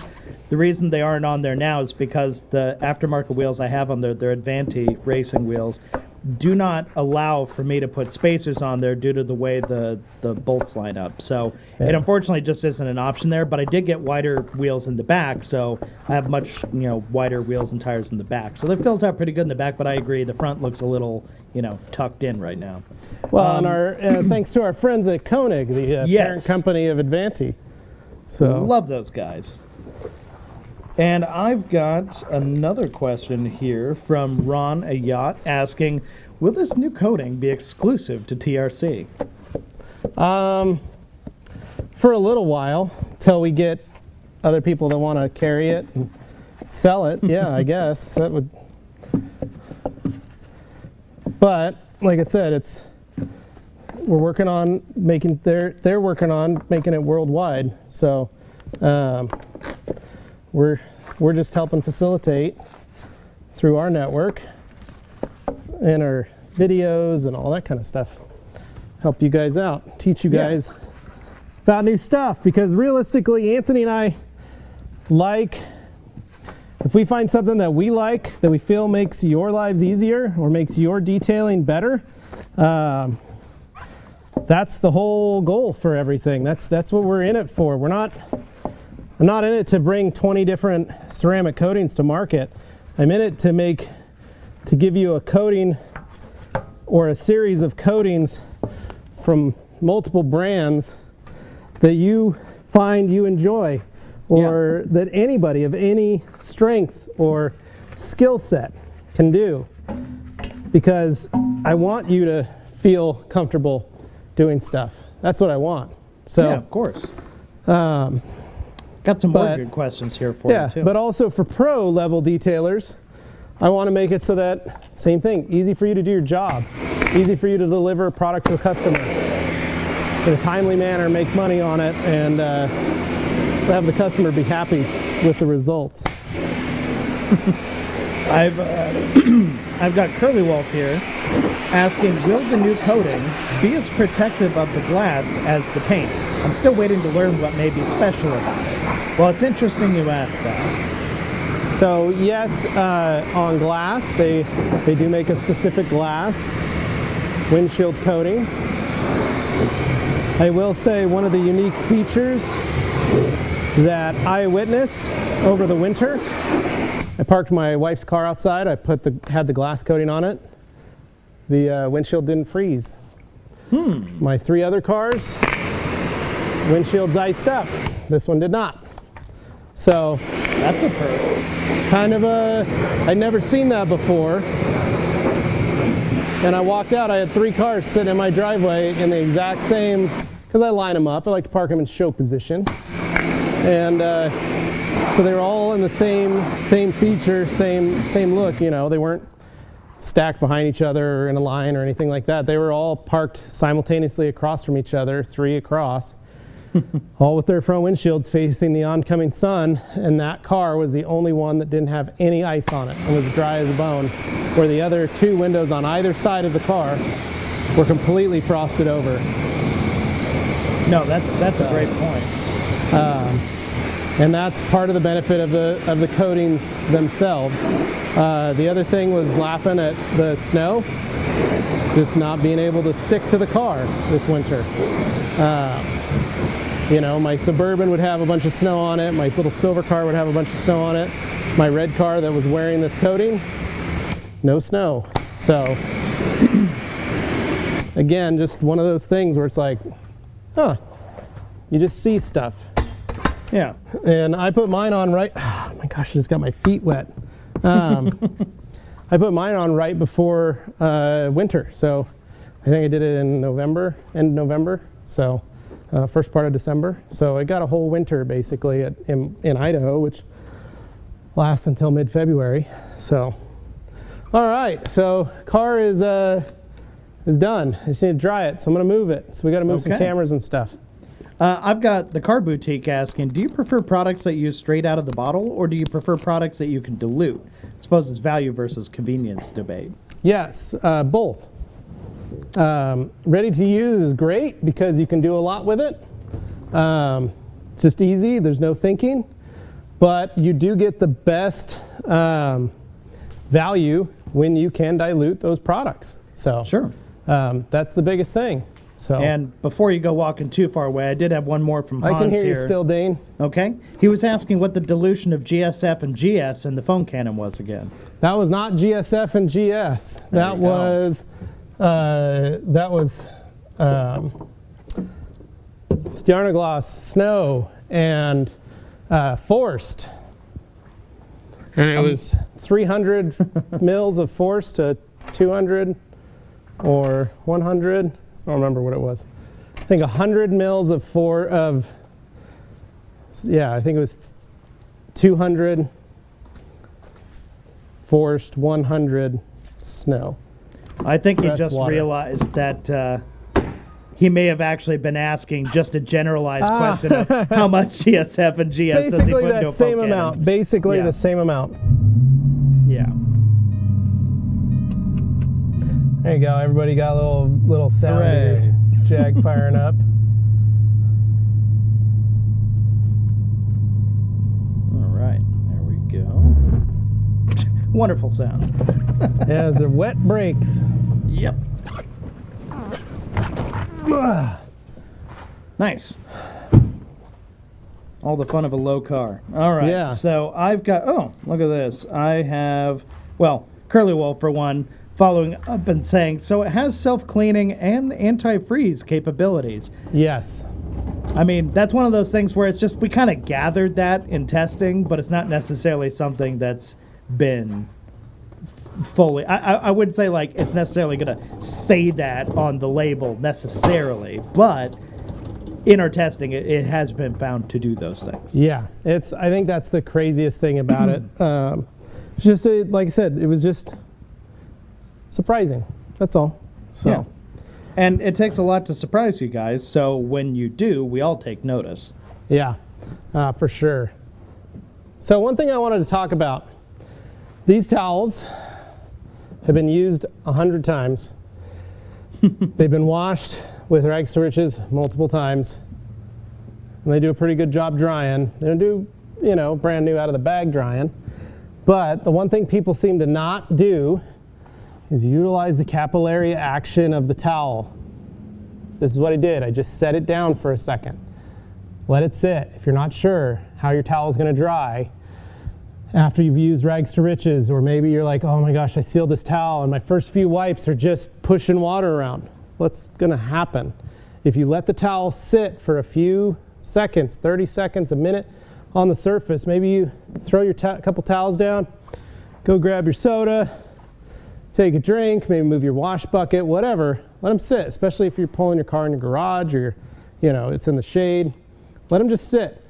The reason they aren't on there now is because the aftermarket wheels I have on there, they're Advanti racing wheels, do not allow for me to put spacers on there due to the way the bolts line up. So it unfortunately just isn't an option there, but I did get wider wheels in the back, so I have much wider wheels and tires in the back. So that fills out pretty good in the back, but I agree, the front looks a little tucked in right now. Well, and our thanks to our friends at Koenig, the parent company of Advanti. So love those guys. And I've got another question here from Ron Ayat asking, will this new coating be exclusive to TRC? For a little while, till we get other people that want to carry it and sell it. Yeah, I guess that would. But like I said, we're working on making they're working on making it worldwide. So we're just helping facilitate through our network and our videos and all that kind of stuff. Help you guys out, teach you guys about new stuff, because realistically, Anthony and I if we find something that we like, that we feel makes your lives easier or makes your detailing better, that's the whole goal for everything. That's what we're in it for. I'm not in it to bring 20 different ceramic coatings to market. I'm in it to give you a coating or a series of coatings from multiple brands that you find you enjoy, or that anybody of any strength or skill set can do. Because I want you to feel comfortable doing stuff. That's what I want. So yeah, of course. Got some more good questions here for you, too. But also for pro level detailers, I want to make it so that, same thing, easy for you to do your job, easy for you to deliver a product to a customer in a timely manner, make money on it, and have the customer be happy with the results. I've got Curly Wolf here asking, will the new coating be as protective of the glass as the paint? I'm still waiting to learn what may be special about it. Well, it's interesting you ask that. So yes, on glass, they do make a specific glass windshield coating. I will say one of the unique features that I witnessed over the winter, I parked my wife's car outside, I had the glass coating on it. The windshield didn't freeze. My 3 other cars, windshield's iced up. This one did not. So that's a perk. kind of I'd never seen that before. And I walked out, I had 3 cars sitting in my driveway in the exact same, because I line them up, I like to park them in show position. And so they were all in the same feature, same look, you know, they weren't stacked behind each other or in a line or anything like that. They were all parked simultaneously across from each other, 3 across, all with their front windshields facing the oncoming sun, and that car was the only one that didn't have any ice on it and was dry as a bone, where the other 2 windows on either side of the car were completely frosted over. No, that's a great point. And that's part of the benefit of the coatings themselves. The other thing was laughing at the snow, just not being able to stick to the car this winter. You know, my Suburban would have a bunch of snow on it, my little silver car would have a bunch of snow on it, my red car that was wearing this coating, no snow. So, again, just one of those things where it's like, huh, you just see stuff. Yeah. And I put mine on right, oh my gosh, I just got my feet wet. I put mine on right before winter, so I think I did it in November, end of November, so first part of December. So I got a whole winter basically in Idaho, which lasts until mid-February. So, all right, so car is done. I just need to dry it, so I'm gonna move it. So we gotta move some cameras and stuff. I've got the Car Boutique asking, do you prefer products that use straight out of the bottle, or do you prefer products that you can dilute? I suppose it's value versus convenience debate. Yes, both. Ready to use is great because you can do a lot with it. It's just easy, there's no thinking, but you do get the best value when you can dilute those products. So sure, that's the biggest thing. So, and before you go walking too far away, I did have one more from Hans I can hear here. You still, Dane. Okay. He was asking what the dilution of GSF and GS in the foam cannon was again. That was not GSF and GS. That was Stjarnaglas, snow, and forced. And it was 300 mils of forced to 200 or 100. I don't remember what it was. I think 100 mils I think it was 200 forced, 100 snow. I think he just realized that he may have actually been asking just a generalized question of how much GSF and GS does he put into a foam cannon. Basically the same amount. Yeah. There you go. Everybody got a little sound of your Jag firing up. All right, there we go. Wonderful sound. Yeah, those are wet brakes. Yep. Nice. All the fun of a low car. All right. Yeah. So I've got, oh, look at this. I have, well, Curly Wolf for one, following up and saying, so it has self-cleaning and anti-freeze capabilities. Yes. I mean, that's one of those things where it's just, we kind of gathered that in testing, but it's not necessarily something that's been fully, I wouldn't say like it's necessarily going to say that on the label necessarily, but in our testing, it has been found to do those things. Yeah, I think that's the craziest thing about it. Just like I said, it was just surprising. That's all. So. Yeah. And it takes a lot to surprise you guys, so when you do, we all take notice. Yeah, for sure. So one thing I wanted to talk about, these towels have been used 100 times. They've been washed with rags to riches multiple times, and they do a pretty good job drying. They don't do, brand new out of the bag drying, but the one thing people seem to not do is utilize the capillary action of the towel. This is what I did. I just set it down for a second. Let it sit. If you're not sure how your towel is going to dry after you've used rags to riches, or maybe you're like, oh my gosh, I sealed this towel and my first few wipes are just pushing water around. What's going to happen? If you let the towel sit for a few seconds, 30 seconds, a minute, on the surface. Maybe you throw your couple towels down, go grab your soda, take a drink, maybe move your wash bucket, whatever. Let them sit, especially if you're pulling your car in your garage or it's in the shade. Let them just sit.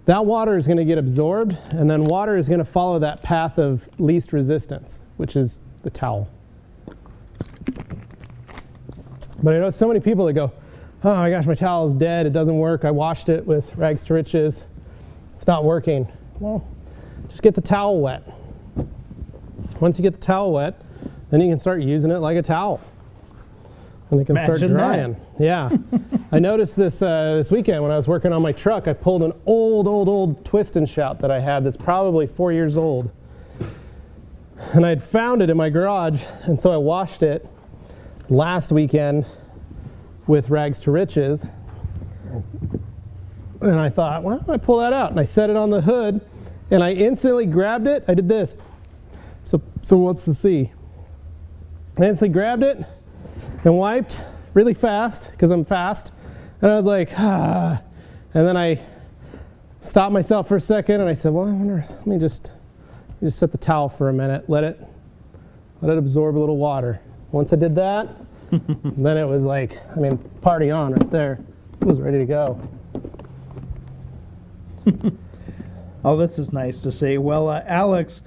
That water is going to get absorbed, and then water is going to follow that path of least resistance, which is the towel. But I know so many people that go, oh my gosh, my towel is dead, it doesn't work, I washed it with rags to riches, it's not working. Well, just get the towel wet. Once you get the towel wet, then you can start using it like a towel. And it can start drying. Yeah. I noticed this this weekend when I was working on my truck, I pulled an old twist and shout that I had that's probably 4 years old. And I'd found it in my garage, and so I washed it last weekend with rags to riches. And I thought, why don't I pull that out? And I set it on the hood, and I instantly grabbed it. I did this. So what's to see? I instantly grabbed it and wiped really fast, because I'm fast. And I was like, ah. And then I stopped myself for a second, and I said, well, I wonder, let me just set the towel for a minute, let it absorb a little water. Once I did that, then it was like, party on right there. It was ready to go. Oh, this is nice to see. Well, Alex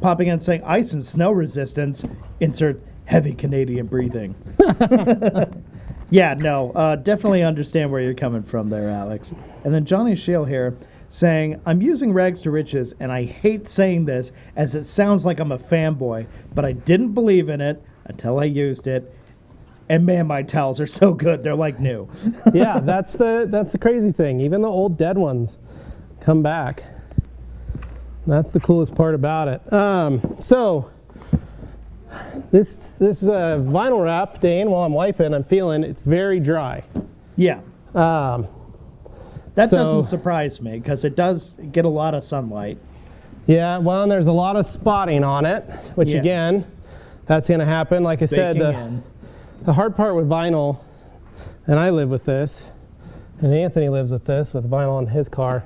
popping in saying ice and snow resistance, insert heavy Canadian breathing. Yeah, no, definitely understand where you're coming from there, Alex. And then Johnny Shield here saying, I'm using rags to riches, and I hate saying this as it sounds like I'm a fanboy, but I didn't believe in it until I used it. And man, my towels are so good, they're like new. Yeah, that's the crazy thing. Even the old dead ones come back. That's the coolest part about it. So this vinyl wrap, Dane, while I'm wiping, I'm feeling it's very dry. Yeah. That doesn't surprise me, because it does get a lot of sunlight. Yeah, well, and there's a lot of spotting on it, which again, that's going to happen. Like I said, the hard part with vinyl, and I live with this, and Anthony lives with this, with vinyl in his car.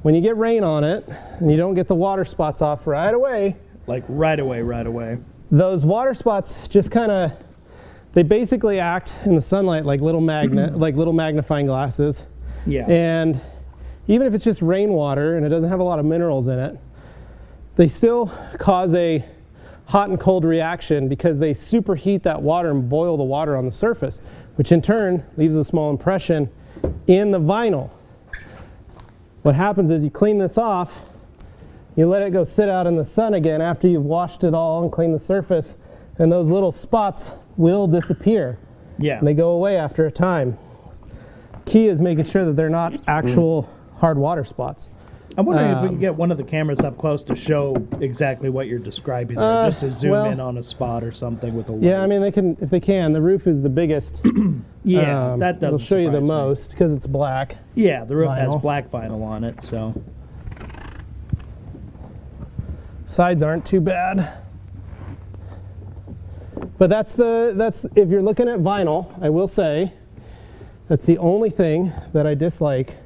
When you get rain on it, and you don't get the water spots off right away. Like right away. Those water spots just kind of, they basically act in the sunlight like little magnifying glasses. Yeah. And even if it's just rainwater and it doesn't have a lot of minerals in it, they still cause a hot and cold reaction because they superheat that water and boil the water on the surface, which in turn leaves a small impression in the vinyl. What happens is you clean this off, you let it go sit out in the sun again after you've washed it all and cleaned the surface, and those little spots will disappear. Yeah. And they go away after a time. Key is making sure that they're not actual hard water spots. I'm wondering if we can get one of the cameras up close to show exactly what you're describing there, just to zoom in on a spot or something with a light. Yeah, they can, if they can. The roof is the biggest. Yeah, that doesn't It'll show you the surprise me. most because it's black. Yeah, the roof has Vinyl. black vinyl on it, so. Sides aren't too bad. But that's if you're looking at vinyl, I will say, that's the only thing that I dislike,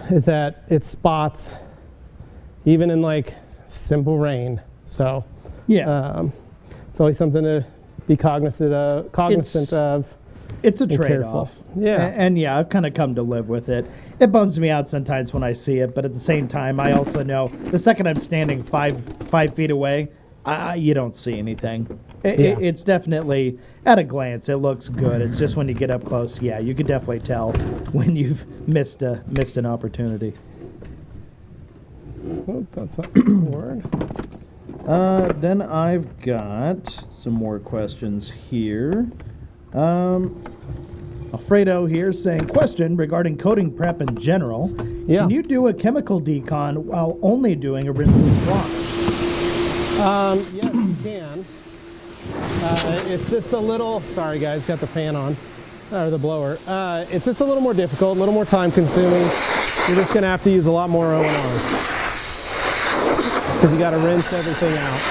is that it spots even in like simple rain. So yeah, it's always something to be cognizant of. It's a trade-off. Yeah. And yeah, I've kind of come to live with it. It bums me out sometimes when I see it, but at the same time, I also know the second I'm standing five feet away, you don't see anything. It's definitely, at a glance, it looks good. It's just when you get up close, yeah, you can definitely tell when you've missed an opportunity. Oh, that's not the word. Then I've got some more questions here. Alfredo here saying, question regarding coating prep in general. Yeah. Can you do a chemical decon while only doing a rinseless wash? Yes, you can. It's just a little, sorry guys, got the fan on, or the blower. It's just a little more difficult, a little more time consuming. You're just gonna have to use a lot more O&R because you gotta rinse everything out.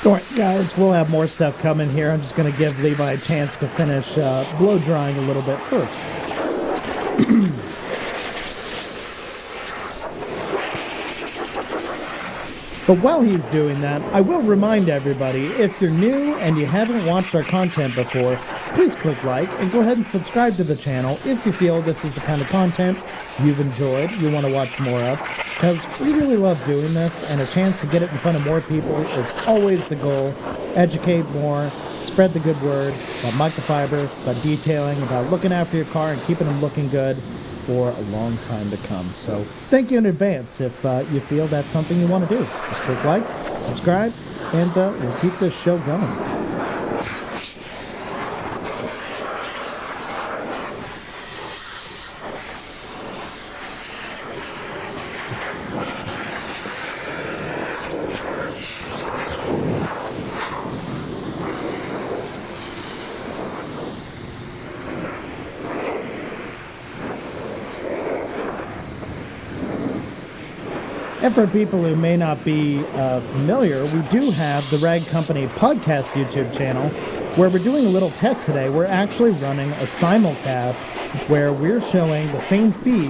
All right, guys, we'll have more stuff coming here. I'm just going to give Levi a chance to finish blow drying a little bit first. But while he's doing that, I will remind everybody, if you're new and you haven't watched our content before, please click like and go ahead and subscribe to the channel if you feel this is the kind of content you've enjoyed, you want to watch more of, because we really love doing this, and a chance to get it in front of more people is always the goal. Educate more, spread the good word about microfiber, about detailing, about looking after your car and keeping them looking good for a long time to come. So thank you in advance if you feel that's something you want to do. Just click like, subscribe, and we'll keep this show going. And for people who may not be familiar, we do have the Rag Company podcast YouTube channel where we're doing a little test today. We're actually running a simulcast where we're showing the same feed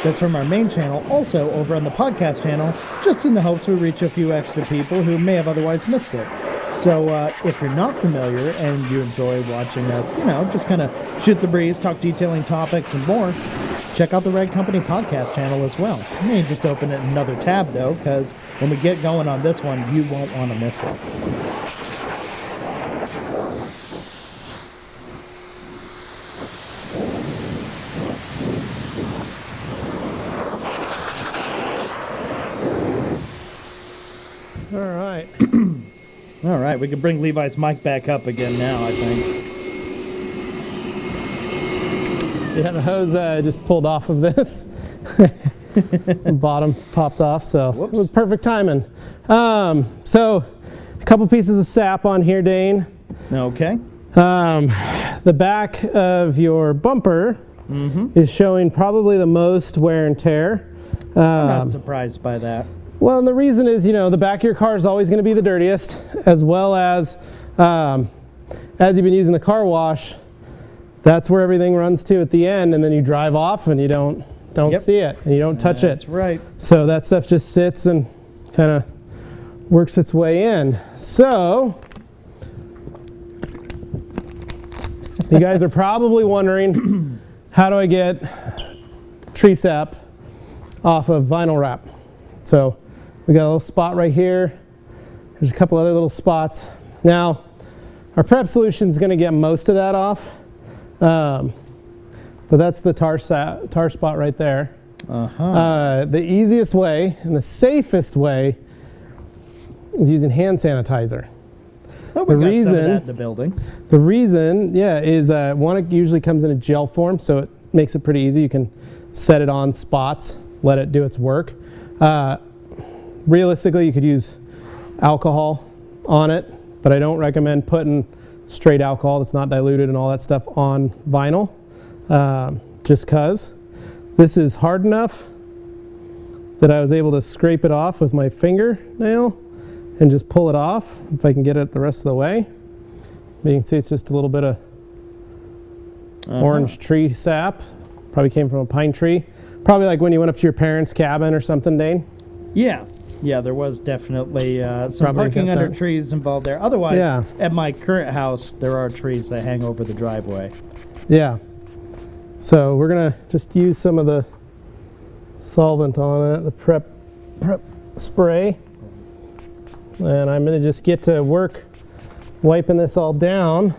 that's from our main channel also over on the podcast channel, just in the hopes we reach a few extra people who may have otherwise missed it. So if you're not familiar and you enjoy watching us, just kind of shoot the breeze, talk detailing topics and more, check out the Rag Company podcast channel as well. You may just open it in another tab, though, because when we get going on this one, you won't want to miss it. All right. All right, we can bring Levi's mic back up again now, I think. Yeah, the hose just pulled off of this. The bottom popped off, so Whoops. It was perfect timing. So a couple pieces of sap on here, Dane. Okay. The back of your bumper is showing probably the most wear and tear. I'm not surprised by that. Well, and the reason is, the back of your car is always going to be the dirtiest, as well as you've been using the car wash, that's where everything runs to at the end, and then you drive off and you don't see it, and you don't touch it. That's right. So that stuff just sits and kind of works its way in. So you guys are probably wondering, how do I get tree sap off of vinyl wrap? So we got a little spot right here. There's a couple other little spots. Now, our prep solution is going to get most of that off. But that's the tar spot right there. The easiest way and the safest way is using hand sanitizer. Oh, we got some of that in the building. The reason, is one, it usually comes in a gel form, so it makes it pretty easy. You can set it on spots, let it do its work. Realistically, you could use alcohol on it, but I don't recommend putting straight alcohol that's not diluted and all that stuff on vinyl, just because this is hard enough that I was able to scrape it off with my fingernail and just pull it off if I can get it the rest of the way. But you can see it's just a little bit of orange tree sap. Probably came from a pine tree. Probably like when you went up to your parents' cabin or something, Dane? Yeah, there was definitely some parking under trees involved there. Otherwise, at my current house, there are trees that hang over the driveway. Yeah. So we're going to just use some of the solvent on it, the prep spray. And I'm going to just get to work wiping this all down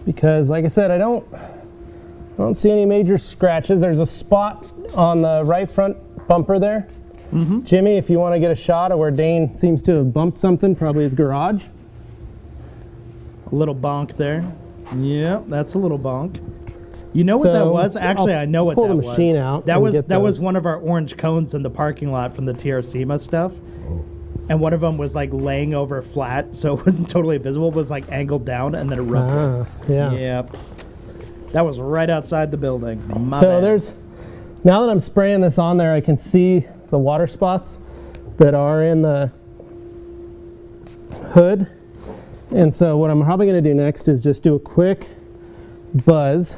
because, like I said, I don't see any major scratches. There's a spot on the right front bumper there. Jimmy, if you want to get a shot of where Dane seems to have bumped something, probably his garage. A little bonk there. Yep, that's a little bonk. You know what that was? Actually, I know what that was. Pull the machine out. That was one of our orange cones in the parking lot from the TRC stuff. And one of them was like laying over flat, so it wasn't totally visible, but was like angled down, and then it rumbled. Yep. That was right outside the building. Now that I'm spraying this on there, I can see the water spots that are in the hood. And so what I'm probably going to do next is just do a quick buzz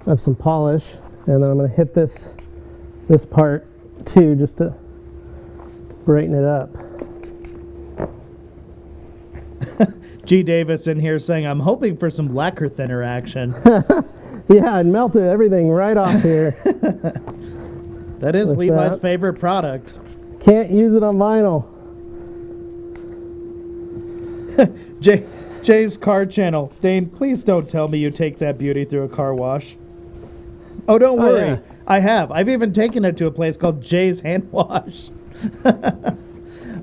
of some polish, and then I'm going to hit this part too, just to brighten it up. G. Davis in here saying, I'm hoping for some lacquer thinner action. Yeah, it melted everything right off here. That is Levi's favorite product. Can't use it on vinyl. Jay's car channel. Dane, please don't tell me you take that beauty through a car wash. Oh, don't worry. Yeah. I have. I've even taken it to a place called Jay's Hand Wash.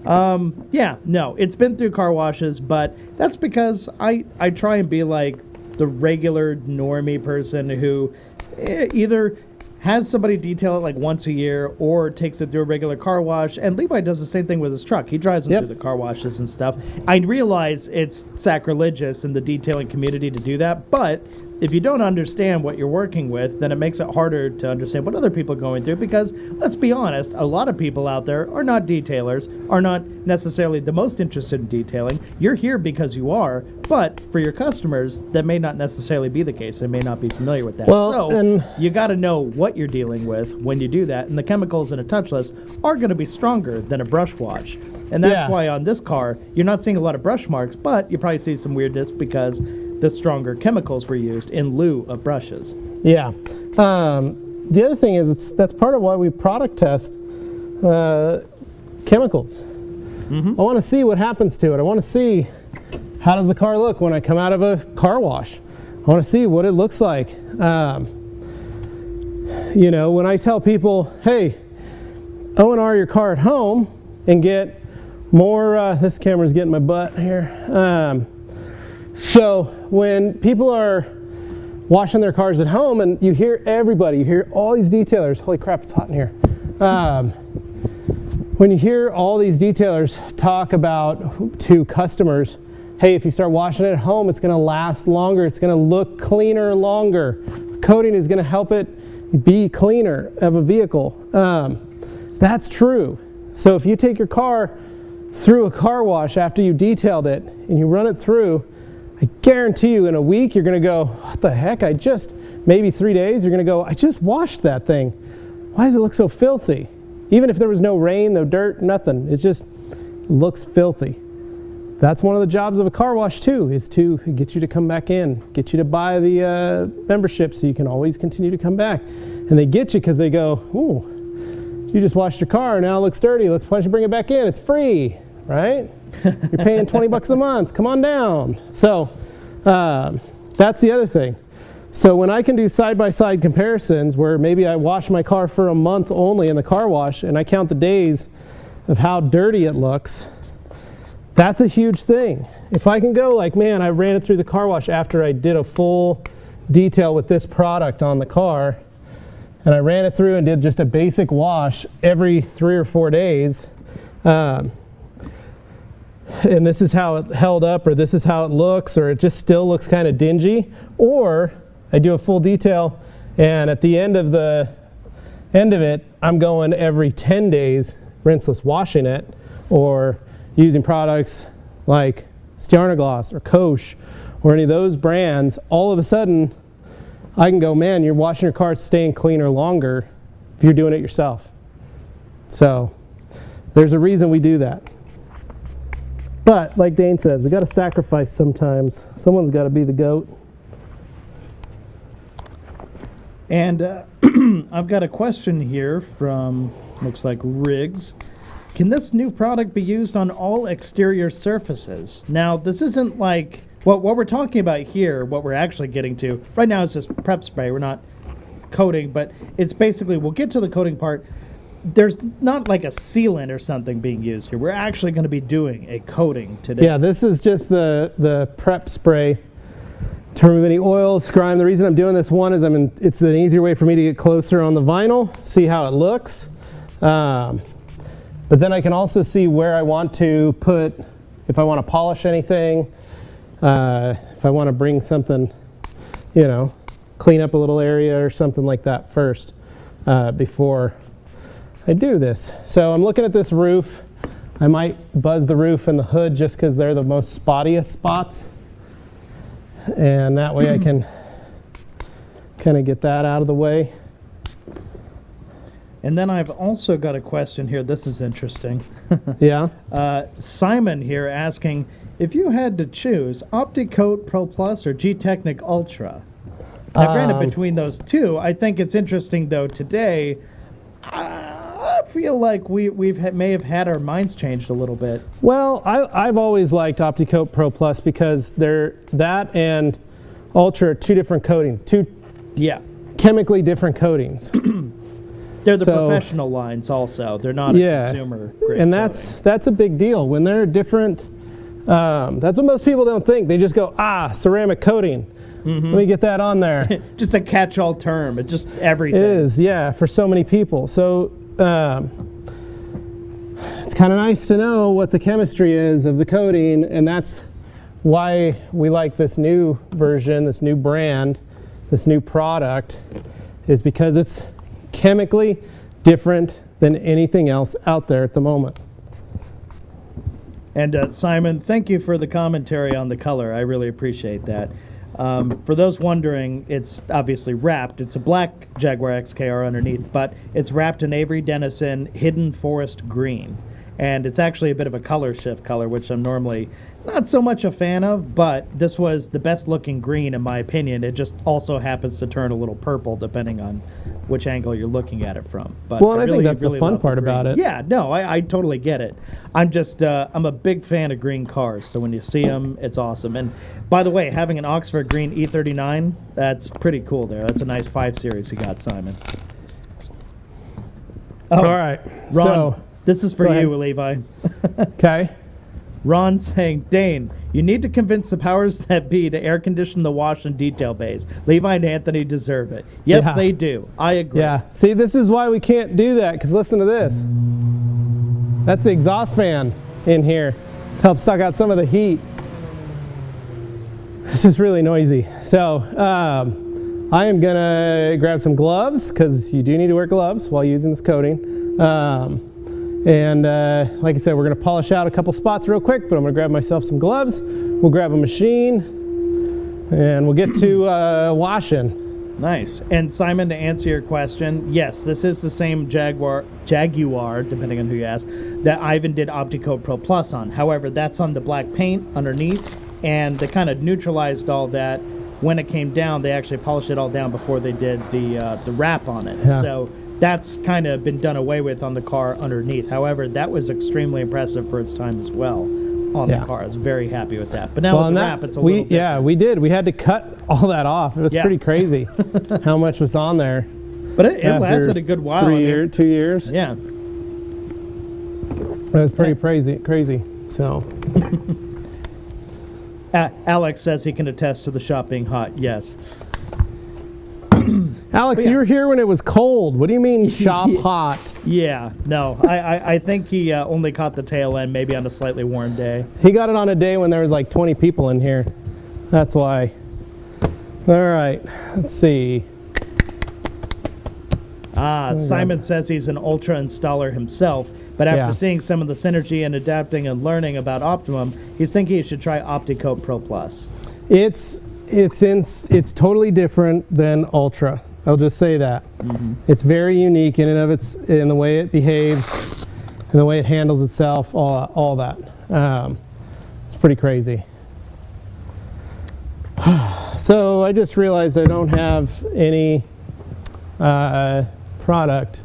Yeah, no, it's been through car washes, but that's because I try and be like the regular normie person who either has somebody detail it like once a year or takes it through a regular car wash. And Levi does the same thing with his truck. He drives them through the car washes and stuff. I realize it's sacrilegious in the detailing community to do that, but if you don't understand what you're working with, then it makes it harder to understand what other people are going through, because let's be honest, a lot of people out there are not detailers, are not necessarily the most interested in detailing. You're here because you are, but for your customers, that may not necessarily be the case. They may not be familiar with that. So you got to know what you're dealing with when you do that, and the chemicals in a touchless are going to be stronger than a brush wash. And that's why on this car, you're not seeing a lot of brush marks, but you probably see some weirdness because the stronger chemicals were used in lieu of brushes. Yeah. The other thing is that's part of why we product test chemicals. I want to see what happens to it. I want to see how does the car look when I come out of a car wash. I want to see what it looks like. You know, when I tell people, hey, O&R your car at home and get more, this camera's getting my butt here. So when people are washing their cars at home and you hear everybody, you hear all these detailers, holy crap, it's hot in here. When you hear all these detailers talk about to customers, hey, if you start washing it at home, it's going to last longer, it's going to look cleaner longer. Coating is going to help it be cleaner of a vehicle. That's true. So if you take your car through a car wash after you detailed it and you run it through, I guarantee you in a week you're going to go, what the heck, maybe 3 days, you're going to go, I just washed that thing. Why does it look so filthy? Even if there was no rain, no dirt, nothing, it just looks filthy. That's one of the jobs of a car wash too, is to get you to come back in, get you to buy the membership so you can always continue to come back. And they get you because they go, ooh, you just washed your car, now it looks dirty, why don't you bring it back in, it's free, right? You're paying 20 bucks a month, come on down. So that's the other thing. So when I can do side-by-side comparisons where maybe I wash my car for a month only in the car wash and I count the days of how dirty it looks, that's a huge thing. If I can go like, man, I ran it through the car wash after I did a full detail with this product on the car, and I ran it through and did just a basic wash every 3 or 4 days, and this is how it held up, or this is how it looks, or it just still looks kind of dingy, or I do a full detail and at the end of it I'm going every 10 days rinseless washing it, or using products like Stjarnaglas or Kosh or any of those brands. All of a sudden I can go, man, you're washing your car, it's staying cleaner longer if you're doing it yourself. So there's a reason we do that. But like Dane says, we got to sacrifice sometimes. Someone's got to be the goat. And I've got a question here from, looks like Riggs. Can this new product be used on all exterior surfaces? Now, this isn't like, what we're talking about here, what we're actually getting to, right now is just prep spray. We're not coating, but it's basically, we'll get to the coating part. There's not like a sealant or something being used here. We're actually going to be doing a coating today. Yeah, this is just the prep spray to remove any oil, grime. The reason I'm doing this one is it's an easier way for me to get closer on the vinyl, see how it looks. But then I can also see where I want to put, if I want to polish anything, if I want to bring something, you know, clean up a little area or something like that first before I do this. So I'm looking at this roof. I might buzz the roof and the hood just because they're the most spottiest spots. And that way I can kind of get that out of the way. And then I've also got a question here. This is interesting. Yeah. Simon here asking, if you had to choose OptiCoat Pro Plus or G-Technic Ultra? Now, granted, between those two, I think it's interesting, though, today, I feel like we may have had our minds changed a little bit. Well, I've always liked OptiCoat Pro Plus because that and Ultra are two different coatings, two chemically different coatings. They're the professional lines also. They're not a consumer grade and coating. that's a big deal. When they're different, that's what most people don't think. They just go, ceramic coating. Let me get that on there. Just a catch-all term. It's just everything. It is, yeah, for so many people. So it's kind of nice to know what the chemistry is of the coating, and that's why we like this new version, this new brand, this new product, is because it's chemically different than anything else out there at the moment. And Simon, thank you for the commentary on the color. I really appreciate that. For those wondering, it's obviously wrapped. It's a black Jaguar XKR underneath, but it's wrapped in Avery Dennison Hidden Forest Green. And it's actually a bit of a color shift color, which I'm normally not so much a fan of, but this was the best looking green in my opinion. It just also happens to turn a little purple depending on which angle you're looking at it from. But well, and I think that's the fun part about it. Yeah, no, I totally get it. I'm just, I'm a big fan of green cars, so when you see them, it's awesome. And by the way, having an Oxford Green E39, that's pretty cool there. That's a nice 5 Series you got, Simon. Oh, all right, Ron, so this is for you, Levi. Okay. Ron saying, Dane, you need to convince the powers that be to air condition the wash and detail bays. Levi and Anthony deserve it. Yes, they do. I agree. Yeah. See, this is why we can't do that, because listen to this. That's the exhaust fan in here to help suck out some of the heat. It's just really noisy. So I am going to grab some gloves, because you do need to wear gloves while using this coating. And like I said, we're going to polish out a couple spots real quick, but I'm going to grab myself some gloves. We'll grab a machine, and we'll get to washing. Nice. And Simon, to answer your question, yes, this is the same Jaguar, depending on who you ask, that Ivan did OptiCoat Pro Plus on. However, that's on the black paint underneath, and they kind of neutralized all that. When it came down, they actually polished it all down before they did the wrap on it. Yeah. So that's kind of been done away with on the car underneath. However, that was extremely impressive for its time as well on the car. I was very happy with that. But now with the wrap, it's a little different. Yeah, we did. We had to cut all that off. It was pretty crazy how much was on there. But it lasted a good while. 2 years. Yeah. It was pretty crazy. So. Alex says he can attest to the shop being hot. Yes. Alex, you were here when it was cold. What do you mean shop hot? Yeah, no. I think he only caught the tail end maybe on a slightly warm day. He got it on a day when there was like 20 people in here. That's why. All right, let's see. Simon says he's an Ultra installer himself, but after seeing some of the synergy and adapting and learning about Optimum, he's thinking he should try OptiCoat Pro Plus. It's totally different than Ultra. I'll just say that. It's very unique in and of in the way it behaves, and the way it handles itself, all that. It's pretty crazy. So I just realized I don't have any product.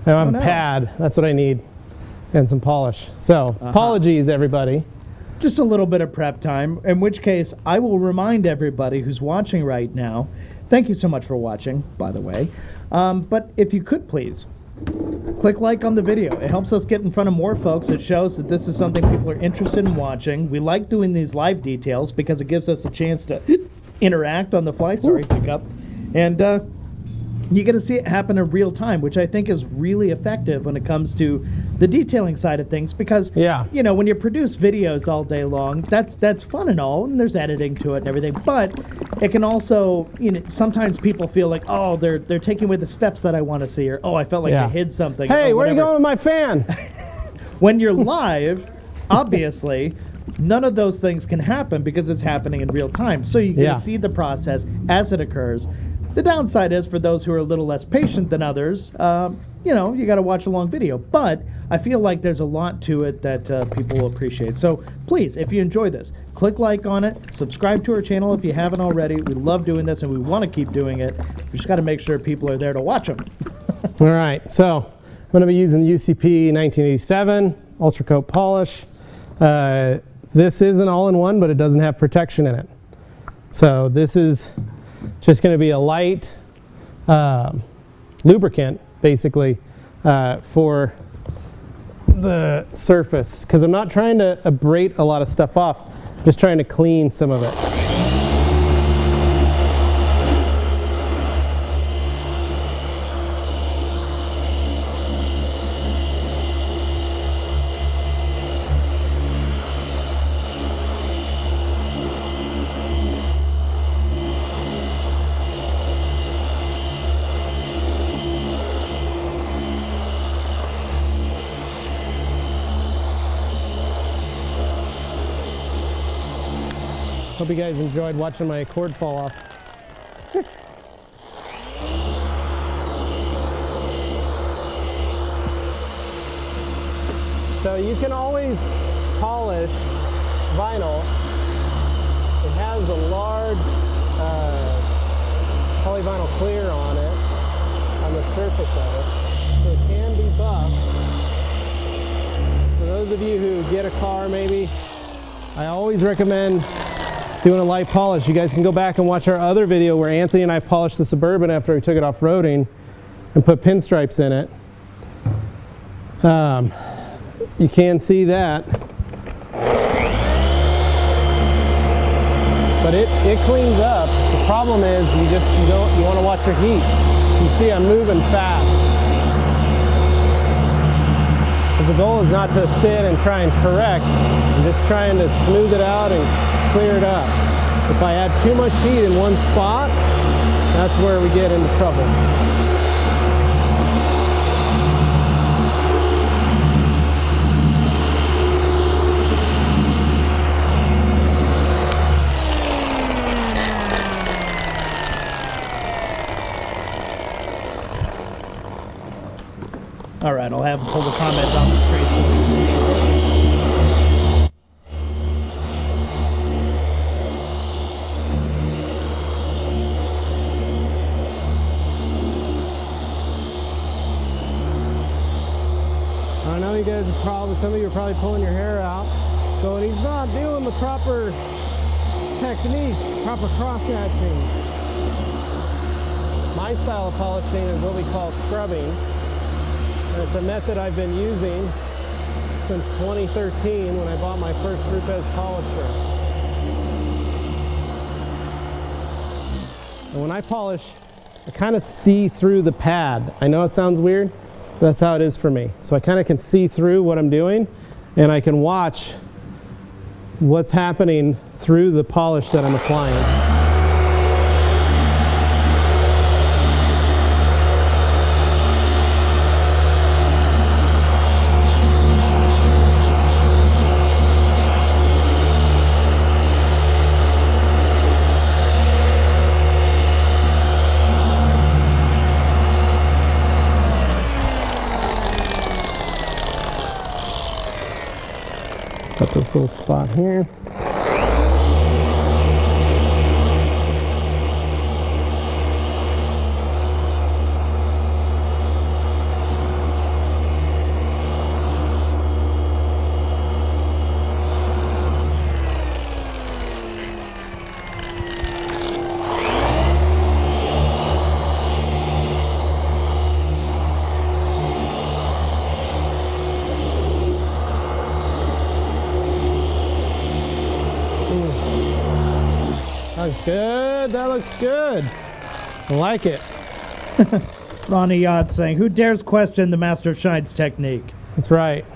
I don't have a pad. That's what I need, and some polish. So apologies, everybody. Just a little bit of prep time, in which case I will remind everybody who's watching right now, thank you so much for watching, by the way, but if you could please, click like on the video. It helps us get in front of more folks. It shows that this is something people are interested in watching. We like doing these live details because it gives us a chance to interact on the fly, pickup, and you get to see it happen in real time, which I think is really effective when it comes to the detailing side of things, because you know, when you produce videos all day long, that's fun and all, and there's editing to it and everything, but it can also, you know, sometimes people feel like, oh, they're taking away the steps that I want to see, or oh, I felt like I hid something. Hey, where are you going with my fan? When you're live, obviously, none of those things can happen because it's happening in real time. So you can see the process as it occurs. The downside is for those who are a little less patient than others, you got to watch a long video. But I feel like there's a lot to it that people will appreciate. So please, if you enjoy this, click like on it, subscribe to our channel if you haven't already. We love doing this and we want to keep doing it. We just got to make sure people are there to watch them. All right, so I'm going to be using UCP 1987 Ultra Coat Polish. This is an all-in-one, but it doesn't have protection in it. So this is just going to be a light lubricant, basically, for the surface. Because I'm not trying to abrade a lot of stuff off, just trying to clean some of it. Hope you guys enjoyed watching my cord fall off. So you can always polish vinyl. It has a large polyvinyl clear on it, on the surface of it, so it can be buffed. For those of you who get a car maybe, I always recommend doing a light polish. You guys can go back and watch our other video where Anthony and I polished the Suburban after we took it off-roading and put pinstripes in it. You can see that. But it cleans up. The problem is you want to watch your heat. You see I'm moving fast. But the goal is not to sit and try and correct. I'm just trying to smooth it out and clear it up. If I add too much heat in one spot, that's where we get into trouble. All right, I'll have him pull the comments on the screen so we can see it. I know you guys are probably, some of you are probably pulling your hair out, going, he's not doing the proper technique, proper cross-hatching. My style of polishing is what we call scrubbing. And it's a method I've been using since 2013 when I bought my first Rupes polisher. And when I polish, I kind of see through the pad. I know it sounds weird, but that's how it is for me. So I kind of can see through what I'm doing, and I can watch what's happening through the polish that I'm applying. Got this little spot here. Looks good. That looks good. I like it. Ronnie Yacht saying, who dares question the Master of Shine's technique? That's right.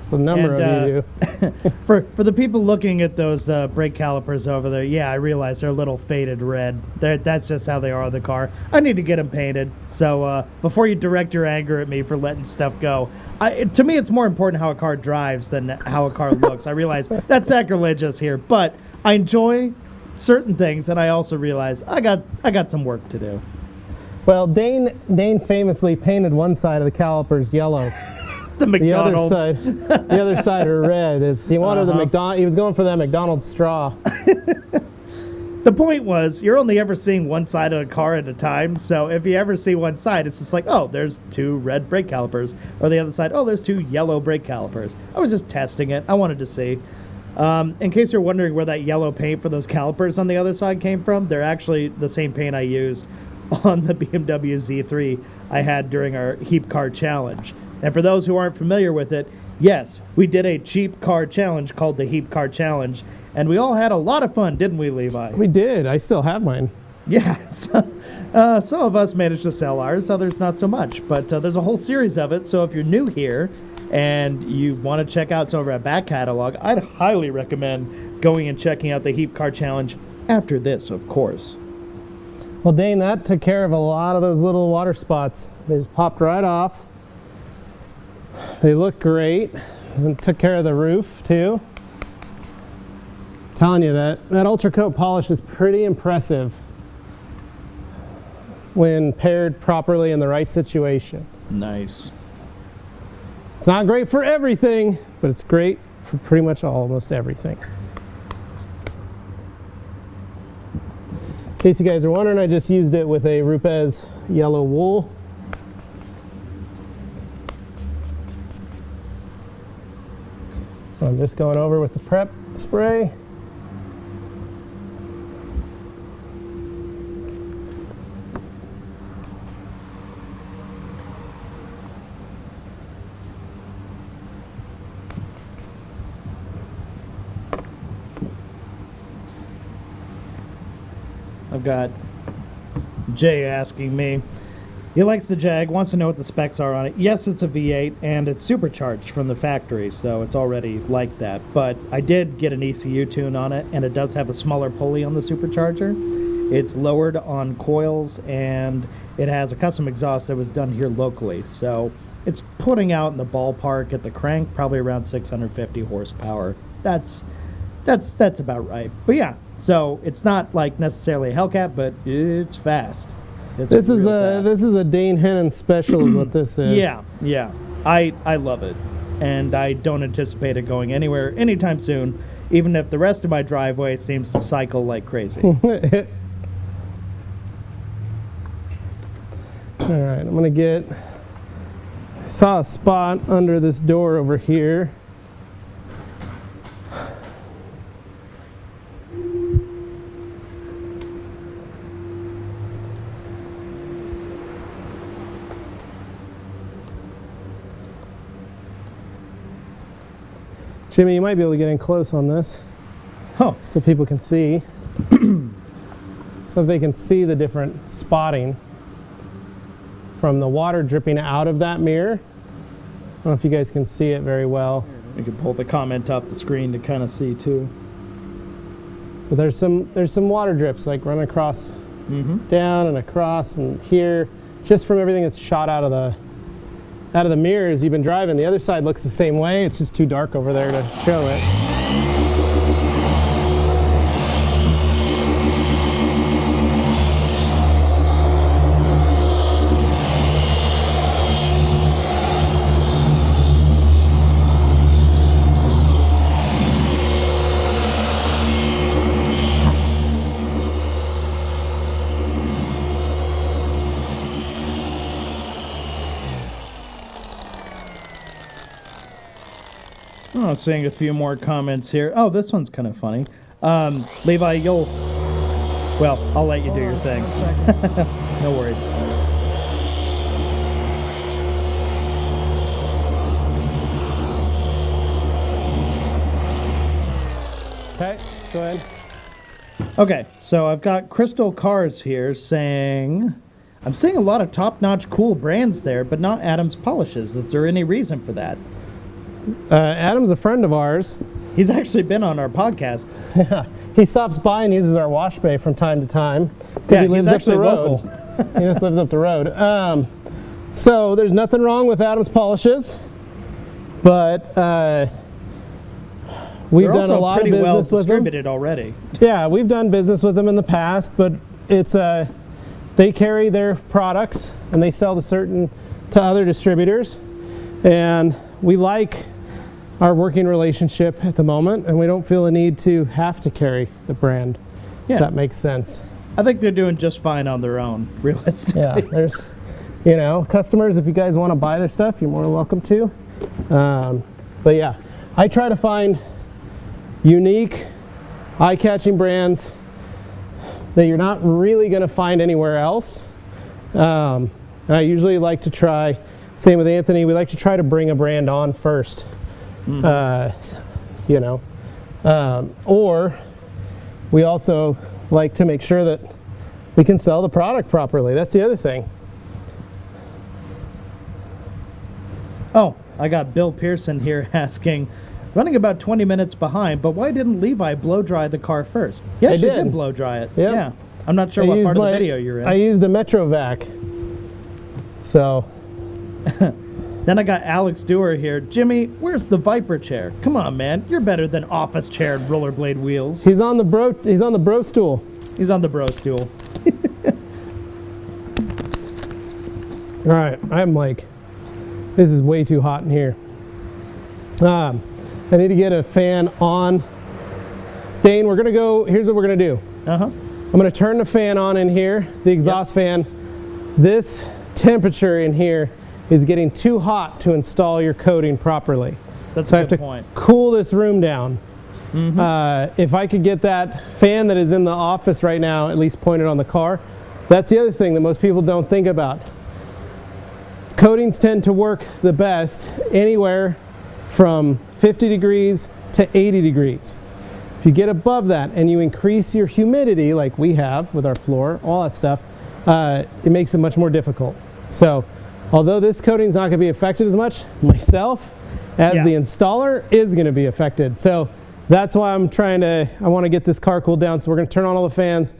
So a number of you do. For the people looking at those brake calipers over there, yeah, I realize they're a little faded red. That's just how they are on the car. I need to get them painted. So before you direct your anger at me for letting stuff go, to me it's more important how a car drives than how a car looks. I realize that's sacrilegious here, but I enjoy certain things, and I also realize I got some work to do. Well, Dane famously painted one side of the calipers yellow. The McDonald's. The other side are red. He wanted he was going for that McDonald's straw. The point was, you're only ever seeing one side of a car at a time, so if you ever see one side, it's just like, oh, there's 2 red brake calipers, or the other side, oh, there's 2 yellow brake calipers. I was just testing it. I wanted to see. In case you're wondering where that yellow paint for those calipers on the other side came from, they're actually the same paint I used on the BMW Z3 I had during our Heap Car Challenge. And for those who aren't familiar with it, yes, we did a cheap car challenge called the Heap Car Challenge, and we all had a lot of fun, didn't we, Levi? We did. I still have mine. Yeah. Some of us managed to sell ours, others not so much. But there's a whole series of it, so if you're new here and you want to check out some of our back catalog, I'd highly recommend going and checking out the Heap Car Challenge after this, of course. Well, Dane, that took care of a lot of those little water spots. They just popped right off. They look great. And took care of the roof too. Telling you that Ultra Coat polish is pretty impressive when paired properly in the right situation. Nice. It's not great for everything, but it's great for pretty much almost everything. In case you guys are wondering, I just used it with a Rupes yellow wool. So I'm just going over with the prep spray. I've got Jay asking me. He likes the Jag, wants to know what the specs are on it. Yes, it's a V8, and it's supercharged from the factory, so it's already like that. But I did get an ECU tune on it, and it does have a smaller pulley on the supercharger. It's lowered on coils, and it has a custom exhaust that was done here locally. So it's putting out in the ballpark at the crank, probably around 650 horsepower. That's about right. But yeah, so it's not like necessarily a Hellcat, but it's fast. This is a Dane Hennon special is what this is. Yeah. I love it. And I don't anticipate it going anywhere anytime soon, even if the rest of my driveway seems to cycle like crazy. All right, I'm going to saw a spot under this door over here. Jimmy, you might be able to get in close on this. Oh. So people can see. So if they can see the different spotting from the water dripping out of that mirror. I don't know if you guys can see it very well. You can pull the comment up the screen to kind of see too. But there's some water drips like running across, down and across and here, just from everything that's shot out of the mirrors you've been driving. The other side looks the same way. It's just too dark over there to show it. Oh, seeing a few more comments here. Oh, this one's kind of funny. Levi, well, I'll let you do your thing. No worries. Okay, go ahead. Okay, so I've got Crystal Cars here saying, I'm seeing a lot of top-notch cool brands there, but not Adams polishes. Is there any reason for that? Adam's a friend of ours, He's actually been on our podcast. Yeah, he stops by and uses our wash bay from time to time because Yeah, he lives he's up the actually road. local. He just lives up the road. So there's nothing wrong with Adam's polishes, but we've They're done also a lot of pretty well business with them. distributed already. Yeah, we've done business with them in the past, but it's they carry their products and they sell to other distributors, and we like our working relationship at the moment, and we don't feel a need to have to carry the brand. Yeah. If that makes sense. I think they're doing just fine on their own, realistically. Yeah, there's, you know, customers, if you guys want to buy their stuff, you're more than welcome to. But yeah, I try to find unique, eye-catching brands that you're not really going to find anywhere else. And I usually like to try, same with Anthony, we like to try to bring a brand on first. You know, or we also like to make sure that we can sell the product properly. That's the other thing. Oh, I got Bill Pearson here asking, running about 20 minutes behind, but why didn't Levi blow dry the car first? Yeah, I she did. did blow dry it. Yep. Yeah. I'm not sure what part of the video you're in. I used a Metrovac. So. Then I got Alex Dewar here. Jimmy, where's the Viper chair? Come on, man. You're better than office chair and rollerblade wheels. He's on the bro stool. He's on the bro stool. All right, I'm like, this is way too hot in here. I need to get a fan on. Dane, we're gonna go, here's what we're gonna do. I'm gonna turn the fan on in here, the exhaust fan. This temperature in here is getting too hot to install your coating properly. That's so a I have good to point. cool this room down. If I could get that fan that is in the office right now at least pointed on the car, that's the other thing that most people don't think about. Coatings tend to work the best anywhere from 50 degrees to 80 degrees. If you get above that and you increase your humidity like we have with our floor, all that stuff, it makes it much more difficult. So although this coating is not going to be affected as much, myself as the installer is going to be affected. So that's why I want to get this car cooled down. So we're going to turn on all the fans,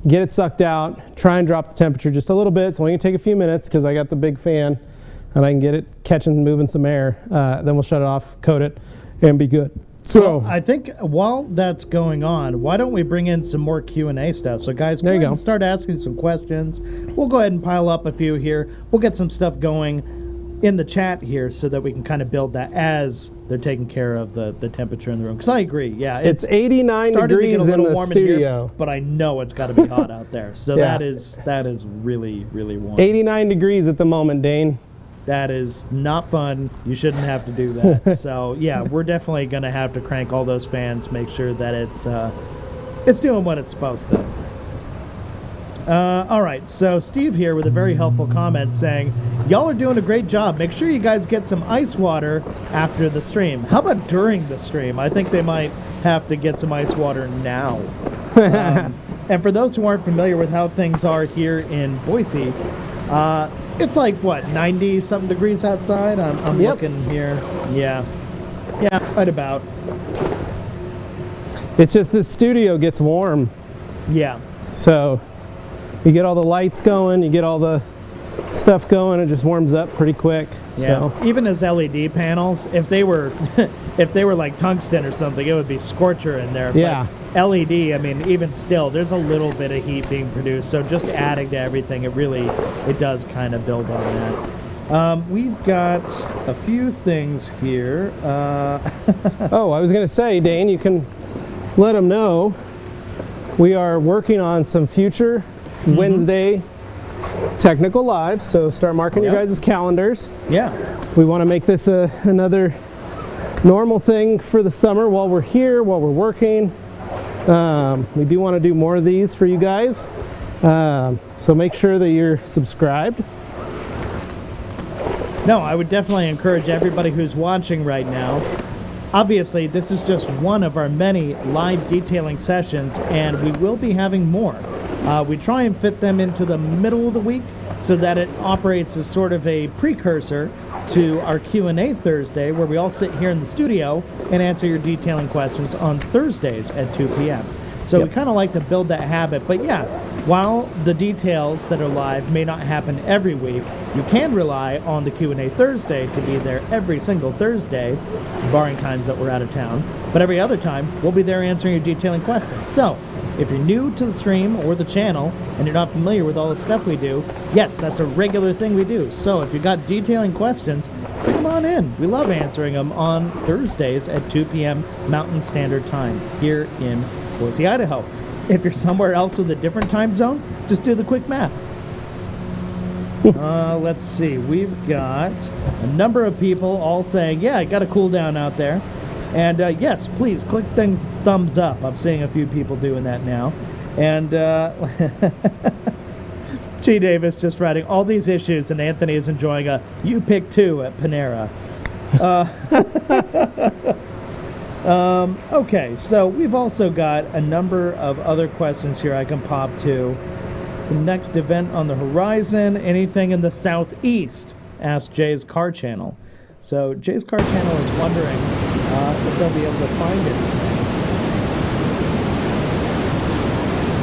get it sucked out, try and drop the temperature just a little bit. It's only going to take a few minutes because I got the big fan and I can get it catching, moving some air. Then we'll shut it off, coat it, and be good. So well, I think while that's going on, why don't we bring in some more Q&A stuff? So guys, go ahead and start asking some questions. We'll go ahead and pile up a few here. We'll get some stuff going in the chat here so that we can kind of build that as they're taking care of the temperature in the room. Because I agree, yeah. It's 89 degrees in the studio. But I know it's got to be hot out there. So that is really, really warm. 89 degrees at the moment, Dane. That is not fun. You shouldn't have to do that. So yeah, we're definitely going to have to crank all those fans, make sure that it's doing what it's supposed to. All right, so Steve here with a very helpful comment saying, y'all are doing a great job. Make sure you guys get some ice water after the stream. How about during the stream? I think they might have to get some ice water now. And for those who aren't familiar with how things are here in Boise, it's like, what, 90-something degrees outside? I'm looking here. Yeah, right about. It's just this studio gets warm. Yeah. So you get all the lights going, you get all the stuff going, it just warms up pretty quick. Yeah. So. Even as LED panels, if they were if they were like tungsten or something, it would be scorcher in there. Yeah. But LED, I mean, even still, there's a little bit of heat being produced. So just adding to everything, it does kind of build on that. We've got a few things here. Oh, I was going to say, Dane, you can let them know we are working on some future Wednesday technical lives, so start marking your guys' calendars. Yeah. We want to make this another normal thing for the summer while we're here, while we're working. We do want to do more of these for you guys, so make sure that you're subscribed. No, I would definitely encourage everybody who's watching right now. Obviously, this is just one of our many live detailing sessions, and we will be having more. We try and fit them into the middle of the week so that it operates as sort of a precursor to our Q&A Thursday, where we all sit here in the studio and answer your detailing questions on Thursdays at 2 p.m. So we kind of like to build that habit. But yeah, while the details that are live may not happen every week, you can rely on the Q&A Thursday to be there every single Thursday, barring times that we're out of town. But every other time, we'll be there answering your detailing questions. So if you're new to the stream or the channel and you're not familiar with all the stuff we do, yes, that's a regular thing we do. So if you've got detailing questions, come on in. We love answering them on Thursdays at 2 p.m. Mountain Standard Time here in Boise, Idaho. If you're somewhere else with a different time zone, just do the quick math. Let's see. We've got a number of people all saying, yeah, I got a cool down out there. And yes, please click thumbs up. I'm seeing a few people doing that now. And G. Davis just writing all these issues, and Anthony is enjoying a you pick two at Panera. Okay, so we've also got a number of other questions here I can pop to. Some next event on the horizon. Anything in the southeast? Asked Jay's Car Channel. So Jay's Car Channel is wondering if they'll be able to find anything.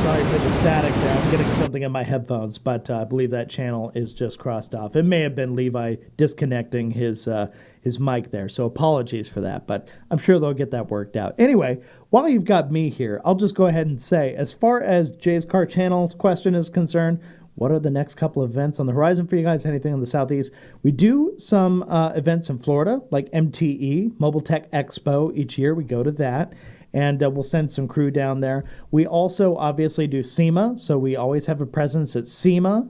Sorry for the static there. I'm getting something in my headphones, but I believe that channel is just crossed off. It may have been Levi disconnecting his mic there, so apologies for that, but I'm sure they'll get that worked out. Anyway, while you've got me here, I'll just go ahead and say, as far as Jay's Car Channel's question is concerned, what are the next couple of events on the horizon for you guys? Anything in the southeast? We do some events in Florida, like MTE, Mobile Tech Expo. Each year we go to that, and we'll send some crew down there. We also obviously do SEMA, so we always have a presence at SEMA,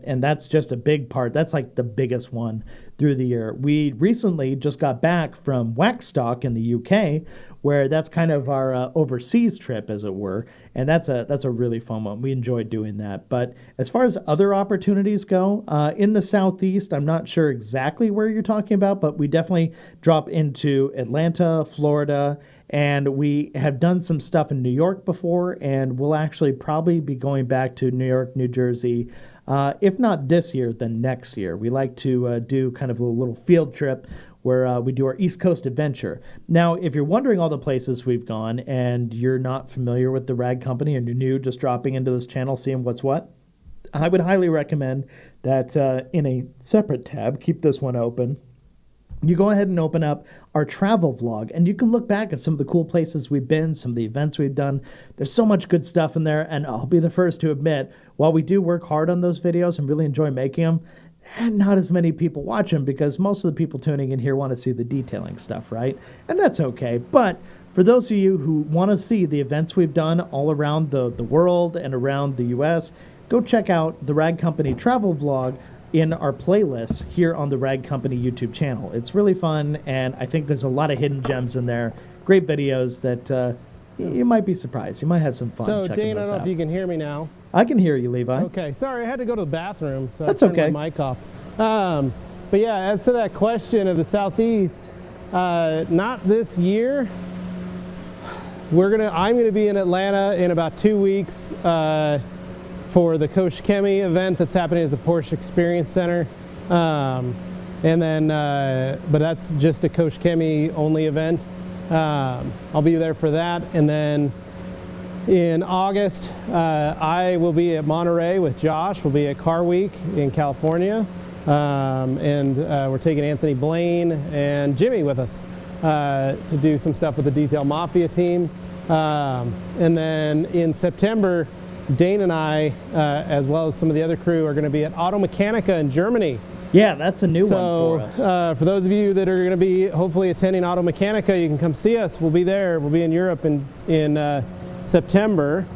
and that's just a big part. That's like the biggest one through the year. We recently just got back from Waxstock in the UK, where that's kind of our overseas trip, as it were, and that's a really fun one. We enjoyed doing that. But as far as other opportunities go, in the southeast, I'm not sure exactly where you're talking about, but we definitely drop into Atlanta, Florida, and we have done some stuff in New York before, and we'll actually probably be going back to New York, New Jersey, if not this year, then next year. We like to do kind of a little field trip where we do our East Coast adventure. Now, if you're wondering all the places we've gone and you're not familiar with the Rag Company and you're new, just dropping into this channel, seeing what's what, I would highly recommend that in a separate tab, keep this one open, you go ahead and open up our travel vlog, and you can look back at some of the cool places we've been, some of the events we've done. There's so much good stuff in there, and I'll be the first to admit, while we do work hard on those videos and really enjoy making them, and not as many people watch them because most of the people tuning in here want to see the detailing stuff, right? And that's okay. But for those of you who want to see the events we've done all around the world and around the U.S., go check out the Rag Company travel vlog in our playlist here on the Rag Company YouTube channel. It's really fun, and I think there's a lot of hidden gems in there. Great videos that you might be surprised. You might have some fun checking those out. So, Dane, I don't know if you can hear me now. I can hear you, Levi. Okay, sorry, I had to go to the bathroom, so that's I turned okay. my mic off. But yeah, as to that question of the Southeast, not this year. I'm gonna be in Atlanta in about 2 weeks for the Coach Chemi event that's happening at the Porsche Experience Center. And then, but that's just a Coach Chemi only event. I'll be there for that. And then in August, I will be at Monterey with Josh. We'll be at Car Week in California. And we're taking Anthony Blaine and Jimmy with us to do some stuff with the Detail Mafia team. And then in September, Dane and I, as well as some of the other crew, are going to be at Auto Mechanica in Germany. Yeah, that's a new one for us. For those of you that are going to be hopefully attending Auto Mechanica, you can come see us. We'll be there. We'll be in Europe in September,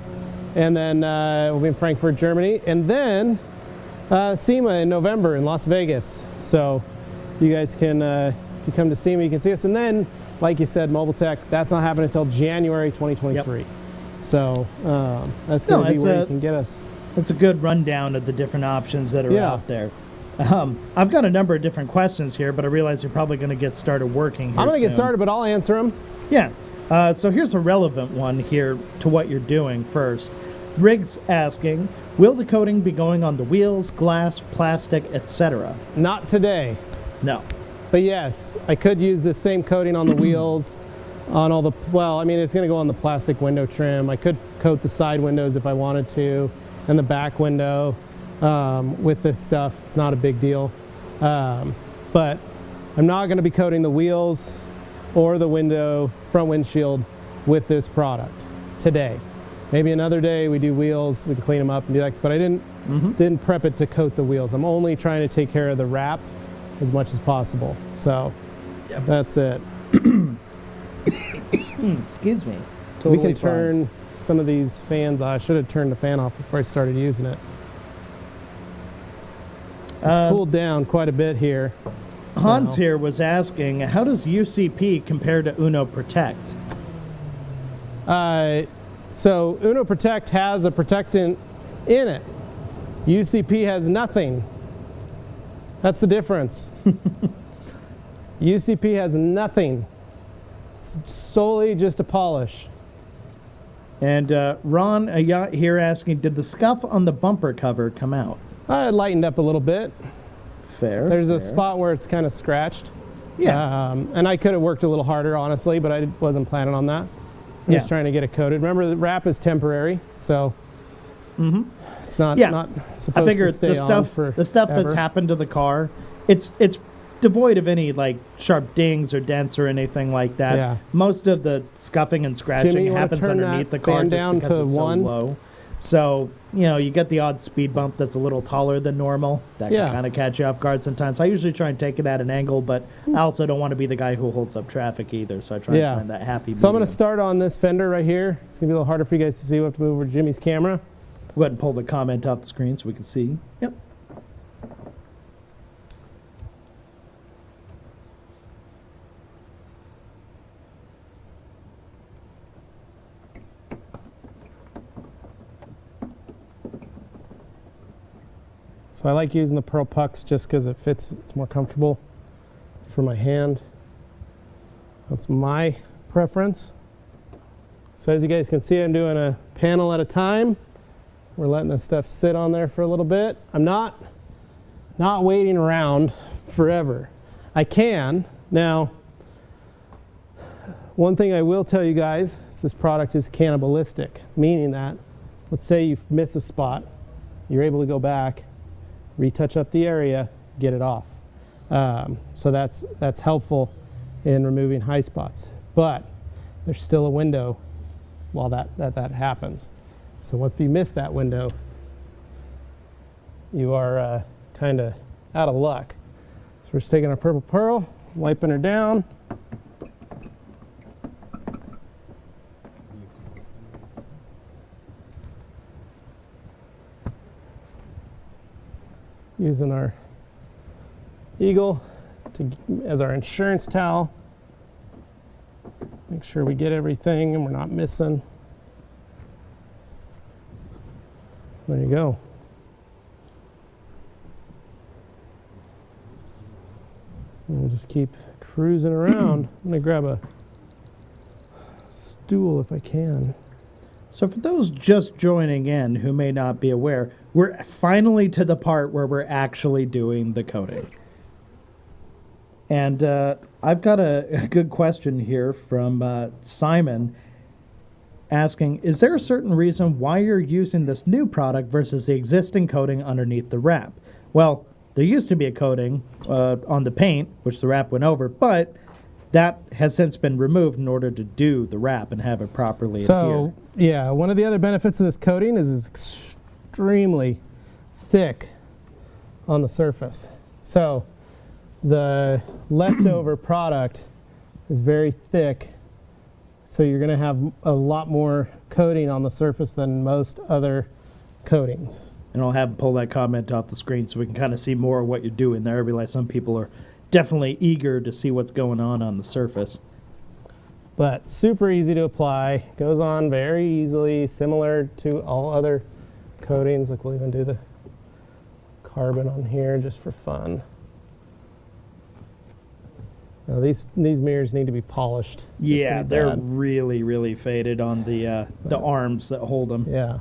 and then we'll be in Frankfurt, Germany, and then SEMA in November in Las Vegas. So you guys can, if you come to SEMA, you can see us. And then, like you said, Mobile Tech, that's not happening until January 2023. Yep. So that's going to be where you can get us. That's a good rundown of the different options that are out there. I've got a number of different questions here, but I realize you're probably going to get started working here I'm going to soon. get started, but I'll answer them. Yeah. So here's a relevant one here to what you're doing first. Rigg's asking, will the coating be going on the wheels, glass, plastic, etc.? Not today. No. But yes, I could use the same coating on the wheels, on all the, well, I mean, it's going to go on the plastic window trim. I could coat the side windows if I wanted to, and the back window with this stuff. It's not a big deal. But I'm not going to be coating the wheels or the window, front windshield with this product today. Maybe another day we do wheels, we can clean them up and do that, but I didn't prep it to coat the wheels. I'm only trying to take care of the wrap as much as possible. So that's it. Excuse me. We can turn some of these fans off. I should have turned the fan off before I started using it. It's cooled down quite a bit here. Hans here was asking, how does UCP compare to Uno Protect? So Uno Protect has a protectant in it. UCP has nothing. That's the difference. UCP has nothing. It's solely just a polish. And Ron here asking, did the scuff on the bumper cover come out? It lightened up a little bit. Fair. There's a spot where it's kind of scratched. Yeah. And I could have worked a little harder, honestly, but I wasn't planning on that. I'm just trying to get it coated. Remember, the wrap is temporary, so it's not supposed to stay on forever. The stuff that's happened to the car, it's devoid of any like sharp dings or dents or anything like that. Yeah. Most of the scuffing and scratching Jimmy, happens underneath the car just because it's so low. So, you know, you get the odd speed bump that's a little taller than normal. That can kind of catch you off guard sometimes. I usually try and take it at an angle, but I also don't want to be the guy who holds up traffic either. So I try and find that happy medium. So I'm going to start on this fender right here. It's going to be a little harder for you guys to see. We'll have to move over to Jimmy's camera. Go ahead and pull the comment off the screen so we can see. Yep. So I like using the pearl pucks just because it fits, it's more comfortable for my hand. That's my preference. So as you guys can see, I'm doing a panel at a time. We're letting this stuff sit on there for a little bit. I'm not waiting around forever. I can. Now, one thing I will tell you guys is this product is cannibalistic, meaning that, let's say you miss a spot, you're able to go back, retouch up the area, get it off. So that's helpful in removing high spots. But there's still a window while that happens. So once you miss that window, you are kind of out of luck. So we're just taking our purple pearl, wiping her down. Using our Eagle as our insurance towel. Make sure we get everything and we're not missing. There you go. And we'll just keep cruising around. I'm gonna grab a stool if I can. So for those just joining in who may not be aware, we're finally to the part where we're actually doing the coating. And I've got a good question here from Simon asking, is there a certain reason why you're using this new product versus the existing coating underneath the wrap? Well, there used to be a coating on the paint, which the wrap went over, but that has since been removed in order to do the wrap and have it properly adhere. Yeah, one of the other benefits of this coating is it's extremely thick on the surface. So the leftover product is very thick, so you're going to have a lot more coating on the surface than most other coatings. And I'll have pull that comment off the screen so we can kind of see more of what you're doing there. I realize some people are definitely eager to see what's going on the surface. But super easy to apply, goes on very easily, similar to all other coatings. Like we'll even do the carbon on here just for fun. Now these mirrors need to be polished. Yeah, they're really, really faded on the arms that hold them. Yeah.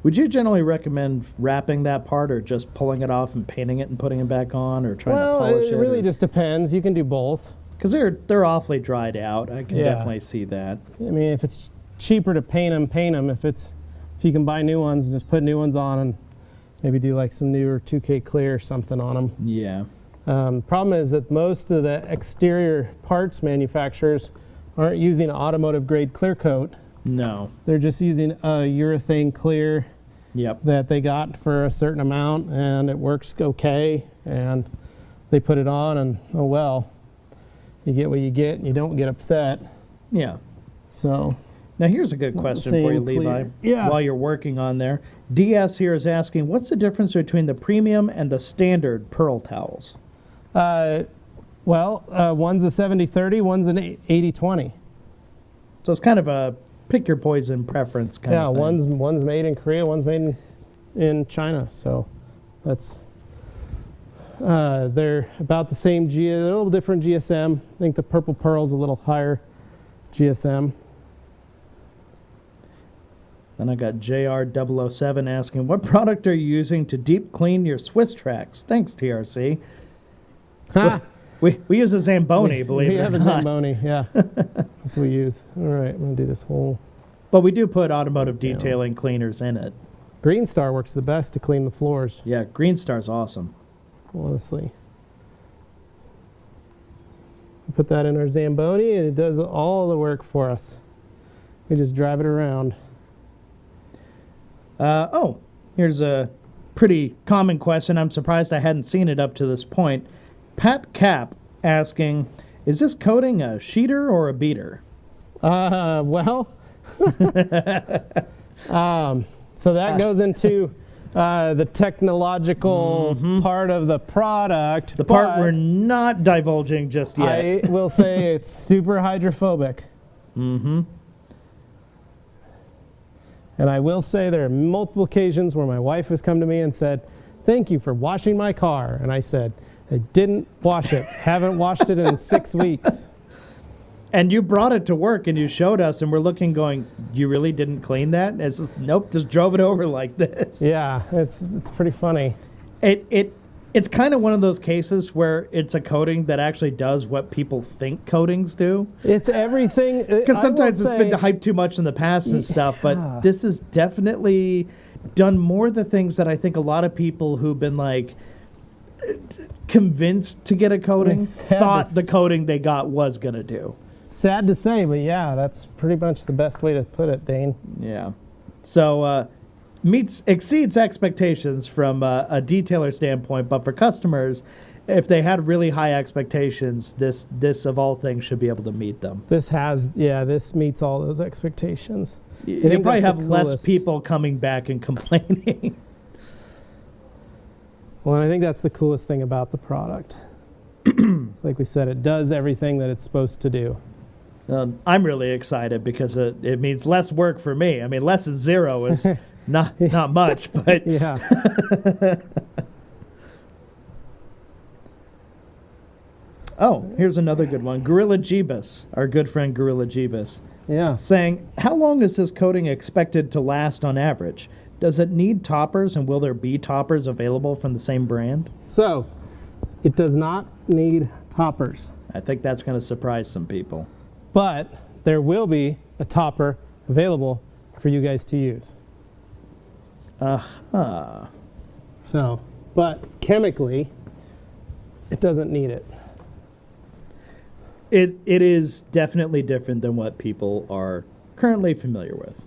Would you generally recommend wrapping that part or just pulling it off and painting it and putting it back on or trying to polish it? Well, it really just depends. You can do both. Because they're awfully dried out. I can definitely see that. I mean, if it's cheaper to paint them, paint them. If you can buy new ones, just put new ones on and maybe do like some newer 2K clear or something on them. Yeah. Problem is that most of the exterior parts manufacturers aren't using automotive grade clear coat. No. They're just using a urethane clear that they got for a certain amount, and it works okay, and they put it on, and oh well, you get what you get, and you don't get upset. Yeah. So now here's a good question for you, Levi. Yeah. While you're working on there, DS here is asking, what's the difference between the premium and the standard pearl towels? Well, one's a 70-30, one's an 80-20. So it's kind of a pick your poison preference kind of thing. Yeah, one's made in Korea, one's made in China. So that's they're about the same a little different GSM. I think the purple pearl's a little higher GSM. Then I got JR007 asking, what product are you using to deep clean your Swiss tracks? Thanks, TRC. We use a Zamboni, believe it or not. We have a Zamboni, yeah. That's what we use. All right, I'm going to do this whole... But we do put automotive detailing cleaners in it. Green Star works the best to clean the floors. Yeah, Green Star's awesome. Honestly. We put that in our Zamboni, and it does all the work for us. We just drive it around. Here's a pretty common question. I'm surprised I hadn't seen it up to this point. Pat Cap asking, is this coating a sheeter or a beater? Well, so that goes into the technological part of the product. The part we're not divulging just yet. I will say it's super hydrophobic. Mm-hmm. And I will say there are multiple occasions where my wife has come to me and said, thank you for washing my car. And I said, I didn't wash it. Haven't washed it in 6 weeks. And you brought it to work and you showed us and we're looking going, you really didn't clean that? And it's just, nope, just drove it over like this. Yeah, it's pretty funny. It's kind of one of those cases where it's a coating that actually does what people think coatings do. It's everything. Because sometimes it's been hyped too much in the past and stuff, but this is definitely done more the things that I think a lot of people who've been like convinced to get a coating thought the coating they got was going to do. Sad to say, but yeah, that's pretty much the best way to put it, Dane. Yeah. So, exceeds expectations from a detailer standpoint, but for customers, if they had really high expectations, this of all things should be able to meet them. This meets all those expectations. You probably have less people coming back and complaining. Well, and I think that's the coolest thing about the product. It's like we said, it does everything that it's supposed to do. I'm really excited because it means less work for me. I mean, less than zero is not much, but yeah. Oh, here's another good one. Gorilla Jeebus, our good friend Gorilla Jeebus, saying, how long is this coating expected to last on average? Does it need toppers, and will there be toppers available from the same brand? So, it does not need toppers. I think that's going to surprise some people. But there will be a topper available for you guys to use. So, but chemically, it doesn't need it. It is definitely different than what people are currently familiar with.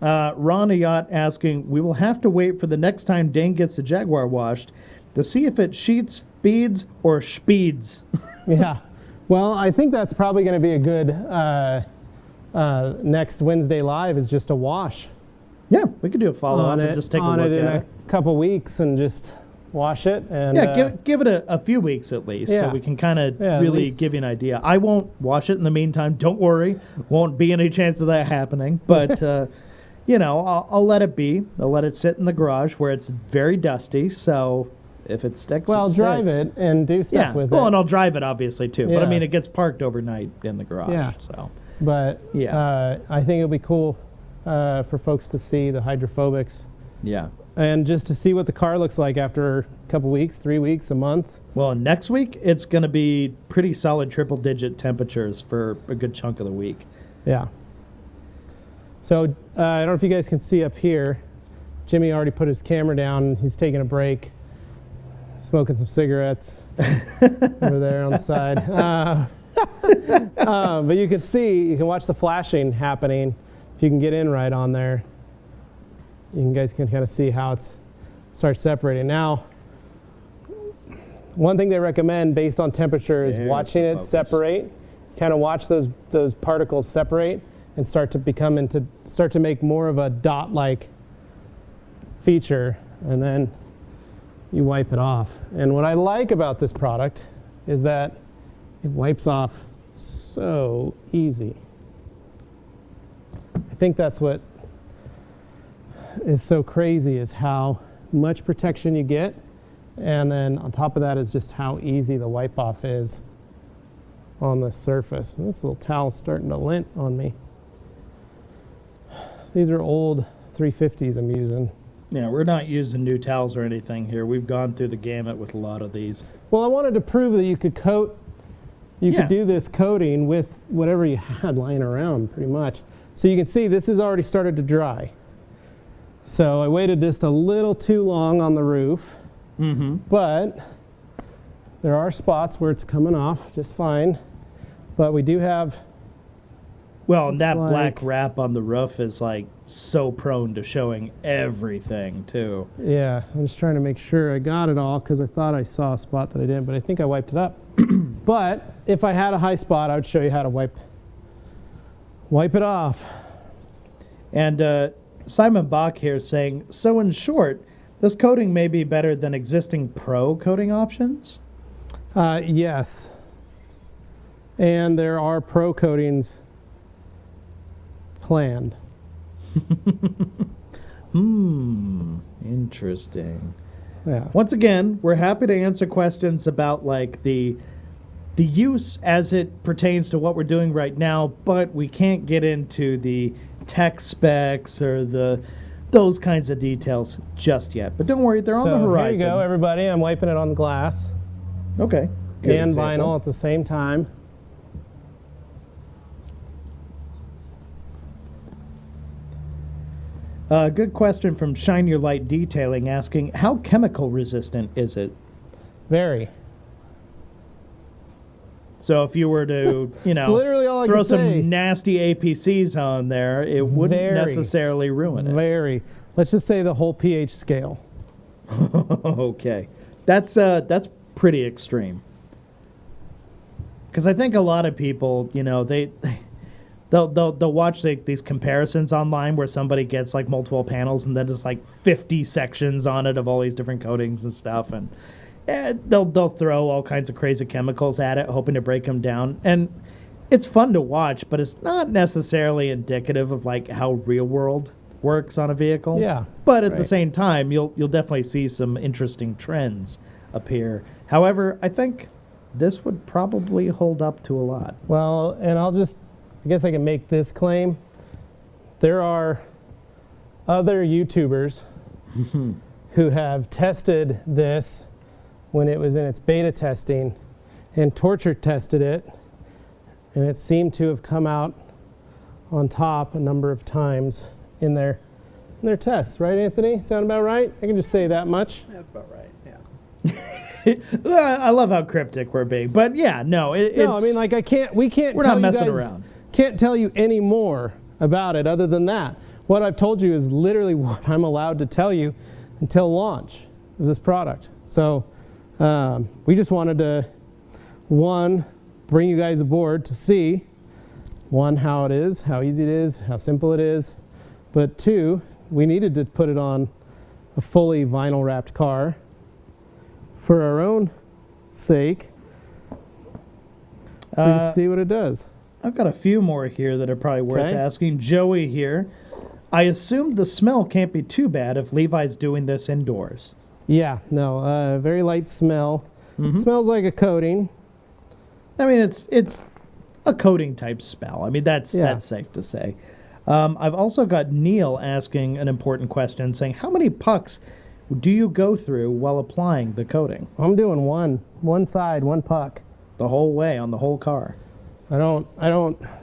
Ron Yacht asking, we will have to wait for the next time Dane gets the Jaguar washed to see if it sheets, beads, or speeds. Yeah. Well, I think that's probably going to be a good next Wednesday live is just a wash. Yeah, we could do a follow-up and just take a look at it. In a couple weeks and just wash it. And give it a few weeks at least so we can kind of really give you an idea. I won't wash it in the meantime. Don't worry. Won't be any chance of that happening. But, I'll let it be. I'll let it sit in the garage where it's very dusty. So if it sticks, well, drive it and do stuff with it. Well, and I'll drive it obviously too. But I mean, it gets parked overnight in the garage. Yeah. So. But I think it'll be cool for folks to see the hydrophobics. Yeah. And just to see what the car looks like after a couple weeks, 3 weeks, a month. Well, next week, it's going to be pretty solid triple-digit temperatures for a good chunk of the week. Yeah. So I don't know if you guys can see up here. Jimmy already put his camera down. He's taking a break, smoking some cigarettes over there on the side. But you can see, you can watch the flashing happening. If you can get in right on there, you guys can kind of see how it starts separating. Now, one thing they recommend based on temperature is watching it separate. Kind of watch those particles separate and start to make more of a dot-like feature, and then you wipe it off. And what I like about this product is that it wipes off so easy. I think that's what is so crazy, is how much protection you get, and then on top of that is just how easy the wipe off is on the surface. And this little towel's starting to lint on me. These are old 350s I'm using. Yeah, we're not using new towels or anything here. We've gone through the gamut with a lot of these. Well, I wanted to prove that you could coat, could do this coating with whatever you had lying around, pretty much. So you can see this has already started to dry. So I waited just a little too long on the roof, but there are spots where it's coming off just fine. But we do have... Well, and that black wrap on the roof is like so prone to showing everything too. Yeah, I'm just trying to make sure I got it all because I thought I saw a spot that I didn't, but I think I wiped it up. But if I had a high spot, I would show you how to wipe it off. And Simon Bach here is saying, so in short, this coating may be better than existing pro coating options? Yes. And there are pro coatings planned. Interesting. Yeah. Once again, we're happy to answer questions about like the use as it pertains to what we're doing right now, but we can't get into the tech specs or those kinds of details just yet. But don't worry, they're on the horizon. Here you go, everybody. I'm wiping it on glass. Okay. And vinyl at the same time. Good question from Shine Your Light Detailing asking, how chemical resistant is it? Very. So if you were to, literally all I throw can some say. Nasty APCs on there, it wouldn't necessarily ruin it. Very. Let's just say the whole pH scale. Okay. That's pretty extreme. Because I think a lot of people, they'll watch these comparisons online where somebody gets like multiple panels and then just like 50 sections on it of all these different coatings and stuff, and they'll throw all kinds of crazy chemicals at it, hoping to break them down. And it's fun to watch, but it's not necessarily indicative of like how real world works on a vehicle. Yeah. But at the same time, you'll definitely see some interesting trends appear. However, I think this would probably hold up to a lot. Well, and I guess I can make this claim. There are other YouTubers who have tested this when it was in its beta testing and torture tested it, and it seemed to have come out on top a number of times in their tests. Right, Anthony? Sound about right? I can just say that much. That's about right, yeah. I love how cryptic we're being, but yeah, no, I mean, like we're not messing around. Can't tell you any more about it other than that. What I've told you is literally what I'm allowed to tell you until launch of this product. So we just wanted to, one, bring you guys aboard to see, one, how it is, how easy it is, how simple it is, but two, we needed to put it on a fully vinyl wrapped car for our own sake so you can see what it does. I've got a few more here that are probably worth asking. Joey here. I assume the smell can't be too bad if Levi's doing this indoors. Yeah, no, very light smell. Smells like a coating. I mean, it's a coating type smell. I mean, that's safe to say. I've also got Neil asking an important question, saying, how many pucks do you go through while applying the coating? I'm doing one side, one puck. The whole way on the whole car? I don't,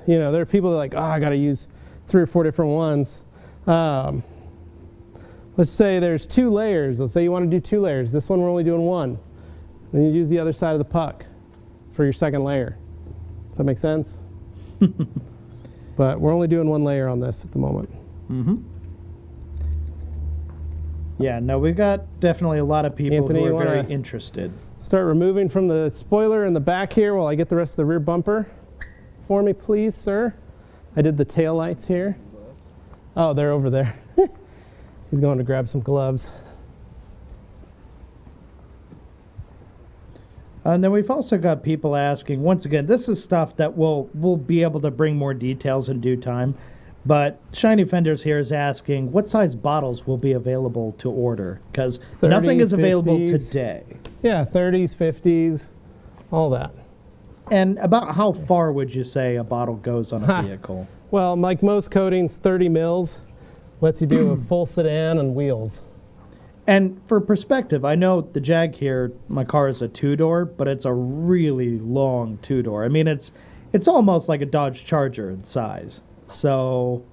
you know, there are people that are like, oh, I got to use 3 or 4 different ones. Let's say there's 2 layers. Let's say you want to do 2 layers. This one we're only doing 1. Then you use the other side of the puck for your second layer. Does that make sense? But we're only doing 1 layer on this at the moment. Mm-hmm. Yeah, no, we've got definitely a lot of people Anthony, who are very interested. Start removing from the spoiler in the back here while I get the rest of the rear bumper for me, please, sir. I did the tail lights here. Oh, they're over there. He's going to grab some gloves. And then we've also got people asking, once again, this is stuff that we'll be able to bring more details in due time. But Shiny Fenders here is asking, what size bottles will be available to order? Because nothing is available 50s. today. Yeah, 30s, 50s, all that. And about how far would you say a bottle goes on a vehicle? Well, like most coatings, 30 mils lets you do a full sedan and wheels. And for perspective, I know the Jag here, my car is a 2-door, but it's a really long 2-door. I mean, it's almost like a Dodge Charger in size. So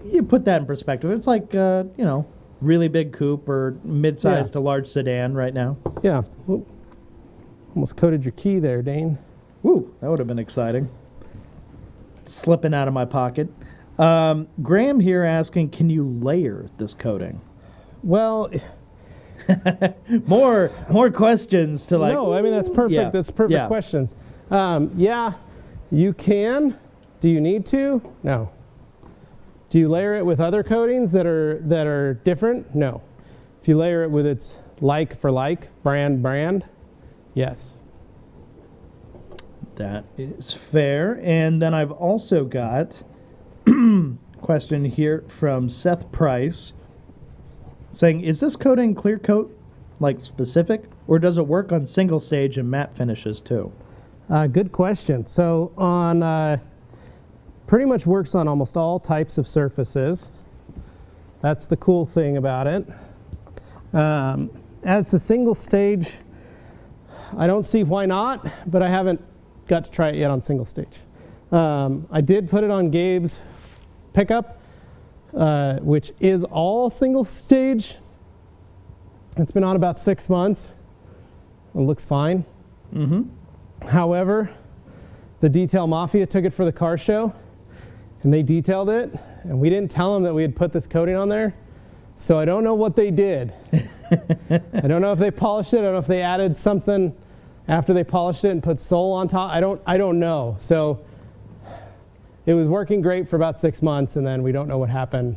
you put that in perspective. It's like, you know, really big coupe or mid-sized to large sedan right now. Yeah. Ooh. Almost coated your key there, Dane. Woo, that would have been exciting. Slipping out of my pocket. Graham here asking, can you layer this coating? Well, more questions to like. no, I mean that's perfect. Yeah, That's perfect questions. Yeah, you can. Do you need to? No. Do you layer it with other coatings that are different? No. If you layer it with its like for like, brand, yes. That is fair. And then I've also got question here from Seth Price saying, is this coating clear coat like specific, or does it work on single stage and matte finishes too? Good question. So on pretty much works on almost all types of surfaces. That's the cool thing about it. As to single stage, I don't see why not, but I haven't got to try it yet on single stage. I did put it on Gabe's pickup, which is all single stage. It's been on about 6 months. It looks fine. Mm-hmm. However, the Detail Mafia took it for the car show, and they detailed it, and we didn't tell them that we had put this coating on there. So I don't know what they did. I don't know if they polished it. I don't know if they added something after they polished it and put sole on top. I don't know. So it was working great for about 6 months, and then we don't know what happened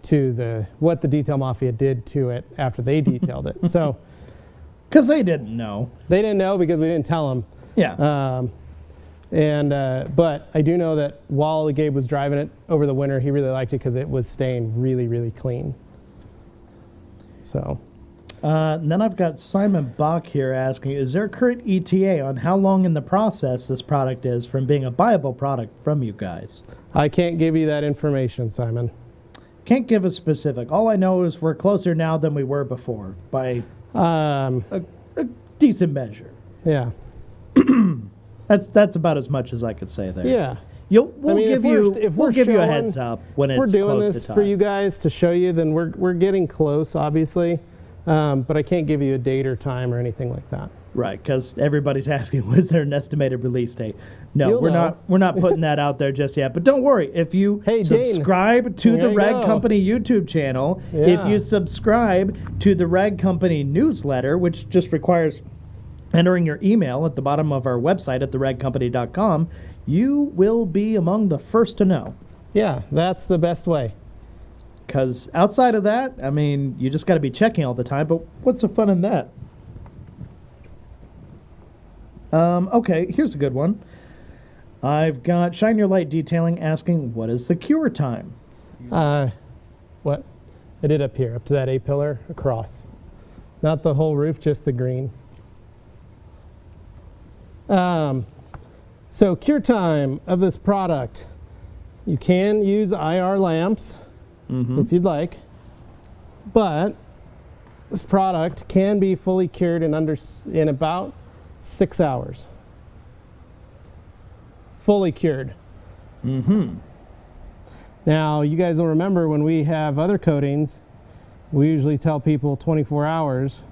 to what the Detail Mafia did to it after they detailed it. So because they didn't know. They didn't know because we didn't tell them. Yeah. But I do know that while Gabe was driving it over the winter, he really liked it because it was staying really, really clean. So. And then I've got Simon Bach here asking, is there a current ETA on how long in the process this product is from being a viable product from you guys? I can't give you that information, Simon. Can't give a specific. All I know is we're closer now than we were before by a decent measure. Yeah. That's about as much as I could say there. Yeah. We'll give you a heads up when it's close to time. We're doing this for you guys to show you, then we're getting close, obviously. But I can't give you a date or time or anything like that. Right, because everybody's asking, was there an estimated release date? No, we're not putting that out there just yet. But don't worry, if you subscribe to the Rag Company YouTube channel, if you subscribe to the Rag Company newsletter, which just requires entering your email at the bottom of our website at theragcompany.com, you will be among the first to know. Yeah, that's the best way. Because outside of that, I mean, you just got to be checking all the time, but what's the fun in that? Okay, here's a good one. I've got Shine Your Light Detailing asking, what is the cure time? What? I did up here, up to that A-pillar, across. Not the whole roof, just the green. So cure time of this product You can use IR lamps if you'd like, but this product can be fully cured in about 6 hours. Fully cured. Now, you guys will remember when we have other coatings, we usually tell people 24 hours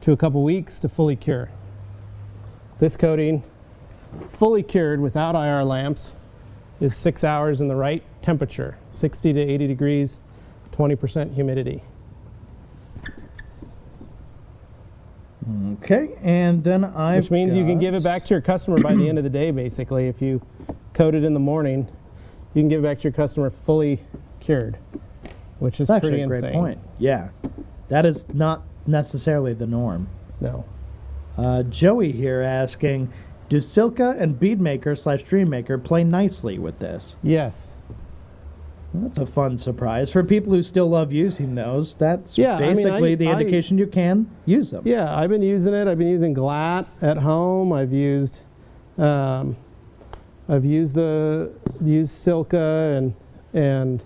to a couple weeks to fully cure. This coating, fully cured without IR lamps, is 6 hours in the right temperature, 60 to 80 degrees, 20% humidity. Okay, and then Which means you can give it back to your customer by the end of the day, basically. If you coat it in the morning, you can give it back to your customer fully cured, which is That's pretty actually a insane. great point. Yeah, that is not necessarily the norm. No. Joey here asking, do Silka and Beadmaker/Dreammaker play nicely with this? Yes. Well, that's a fun surprise. For people who still love using those, that's Yeah, I mean, basically the indication you can use them. Yeah, I've been using it. I've been using Glatt at home. I've used Silka and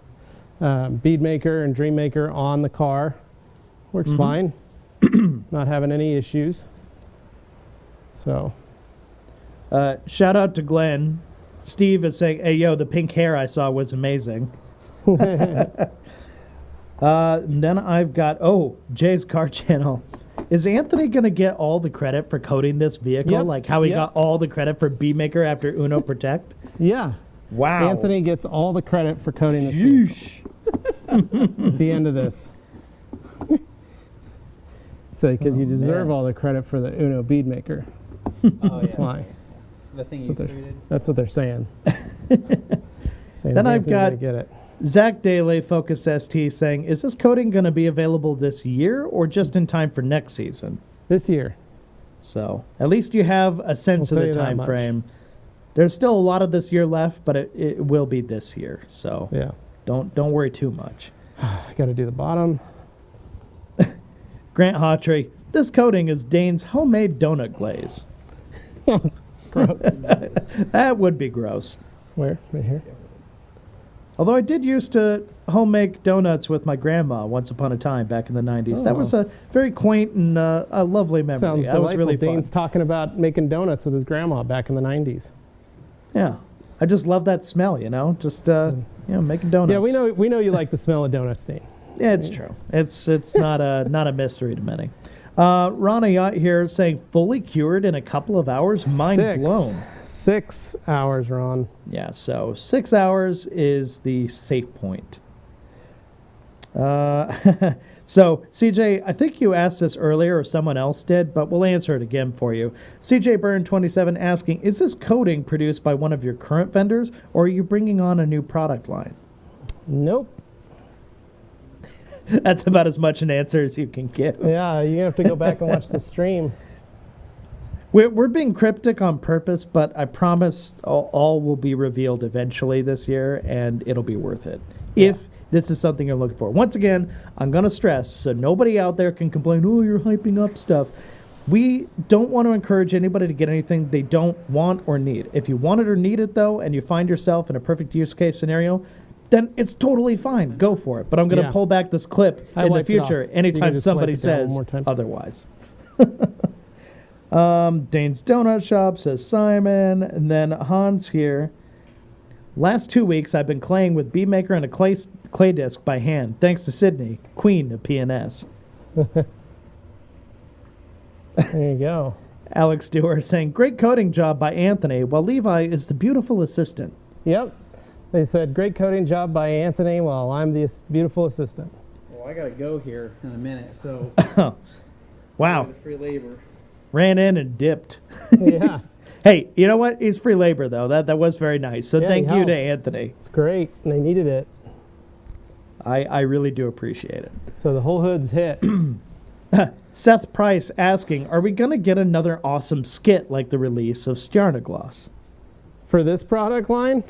Beadmaker and Dreammaker on the car. Works fine. Not having any issues. So. Shout out to Glenn. Steve is saying, hey, yo, the pink hair I saw was amazing. And then I've got, Jay's Car Channel. Is Anthony going to get all the credit for coating this vehicle? Yep. Like how he got all the credit for Beadmaker after Uno Protect? Yeah. Wow. Anthony gets all the credit for coating this vehicle at the end of this. So, because you deserve all the credit for the Uno Beadmaker. That's why. The thing you created. That's what they're saying. Then I've got get it. Zach Daly, Focus ST, saying, is this coating going to be available this year or just in time for next season? This year. So at least you have a sense of the time frame. There's still a lot of this year left, but it will be this year. So Yeah. don't worry too much. I got to do the bottom. Grant Hawtrey, this coating is Dane's homemade donut glaze. Gross. That would be gross. Where? Right here? Although I did used to home make donuts with my grandma once upon a time back in the 90s. That was a very quaint and a lovely memory. Sounds that delightful. was really fun. Dane's talking about making donuts with his grandma back in the 90s. Yeah. I just love that smell, just making donuts. Yeah, we know you like the smell of donuts, Dane. Yeah, it's true. It's not a mystery to many. Ronnie out here saying fully cured in a couple of hours. Mind blown. 6 hours, Ron. Yeah, so 6 hours is the safe point. So, CJ, I think you asked this earlier or someone else did, but we'll answer it again for you. CJ Byrne 27 asking, is this coating produced by one of your current vendors or are you bringing on a new product line? Nope. That's about as much an answer as you can give. Yeah, you have to go back and watch the stream. We're being cryptic on purpose, but I promise all will be revealed eventually this year, and it'll be worth it. If this is something you're looking for. Once again, I'm going to stress, so nobody out there can complain, oh, you're hyping up stuff. We don't want to encourage anybody to get anything they don't want or need. If you want it or need it, though, and you find yourself in a perfect use case scenario, then it's totally fine. Go for it. But I'm going to pull back this clip in the future anytime somebody says otherwise. Dane's Donut Shop, says Simon. And then Hans here. Last 2 weeks, I've been claying with Beadmaker and a clay disc by hand, thanks to Sydney, queen of PNS. There you go. Alex Stewart saying, great coating job by Anthony, while Levi is the beautiful assistant. Yep. They said, great coating job by Anthony, while I'm the beautiful assistant. Well, I got to go here in a minute, so. Wow. Free labor. Ran in and dipped. Yeah. Hey, you know what? He's free labor, though. That was very nice. So thank you helped. to Anthony. It's great, and they needed it. I really do appreciate it. So the whole hood's hit. Seth Price asking, are we going to get another awesome skit like the release of Stjarnagloss? For this product line?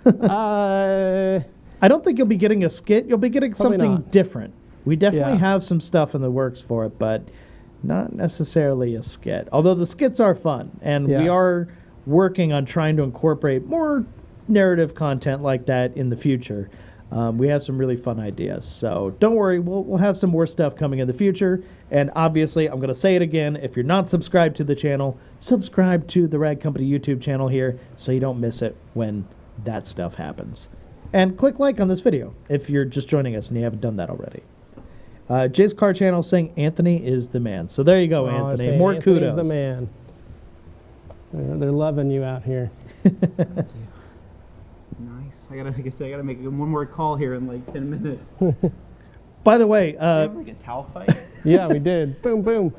I don't think you'll be getting a skit. You'll be getting something different. We definitely have some stuff in the works for it, but not necessarily a skit. Although the skits are fun, and we are working on trying to incorporate more narrative content like that in the future. We have some really fun ideas. So don't worry, we'll have some more stuff coming in the future. And obviously, I'm going to say it again, if you're not subscribed to the channel, subscribe to the Rag Company YouTube channel here so you don't miss it when that stuff happens. And click like on this video if you're just joining us and you haven't done that already. Jay's Car Channel saying Anthony is the man. So there you go, Anthony. More Anthony's kudos. the man. They're loving you out here. Thank you. It's nice. Like I said, I gotta make one more call here in like 10 minutes. By the way, like a towel fight. Yeah, we did. Boom, boom.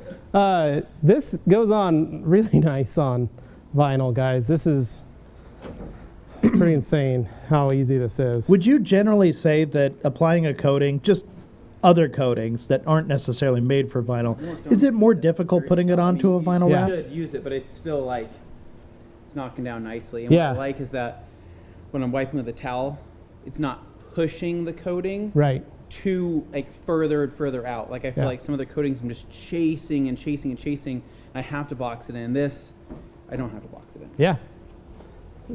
This goes on really nice on vinyl, guys. It's pretty insane how easy this is. would you generally say that applying a coating, just other coatings that aren't necessarily made for vinyl, is it more difficult putting it onto a vinyl Yeah. wrap? You should use it, but it's still like, it's knocking down nicely. And Yeah. what I like is that when I'm wiping with a towel, it's not pushing the coating Right. too like further and further out. Like I feel Yeah. like some of the coatings I'm just chasing and chasing and chasing. I have to box it in. This, I don't have to box it in. Yeah.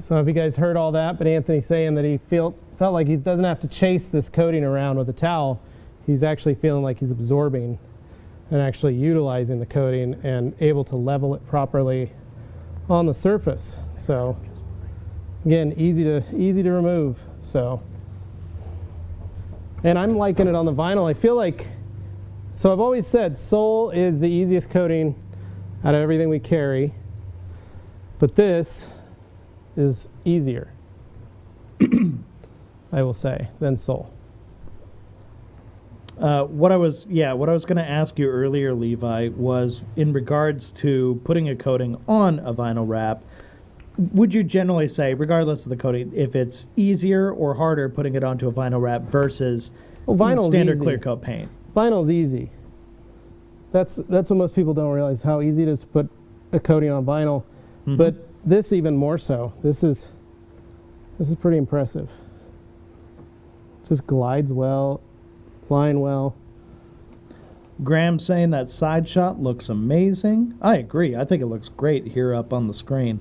So have you guys heard all that? But Anthony's saying that he felt like he doesn't have to chase this coating around with a towel. He's actually feeling like he's absorbing and actually utilizing the coating and able to level it properly on the surface. So again, easy to remove. So, and I'm liking it on the vinyl. I feel like, so I've always said Sol is the easiest coating out of everything we carry, but this is easier, I will say, than Sol. What I was going to ask you earlier, Levi, was in regards to putting a coating on a vinyl wrap. Would you generally say, regardless of the coating, if it's easier or harder putting it onto a vinyl wrap versus standard easy. clear coat paint? Vinyl's easy. That's what most people don't realize, how easy it is to put a coating on vinyl. Mm-hmm. But this even more so. This is pretty impressive. Just glides well, flying well. Graham saying that side shot looks amazing. I agree. I think it looks great here up on the screen.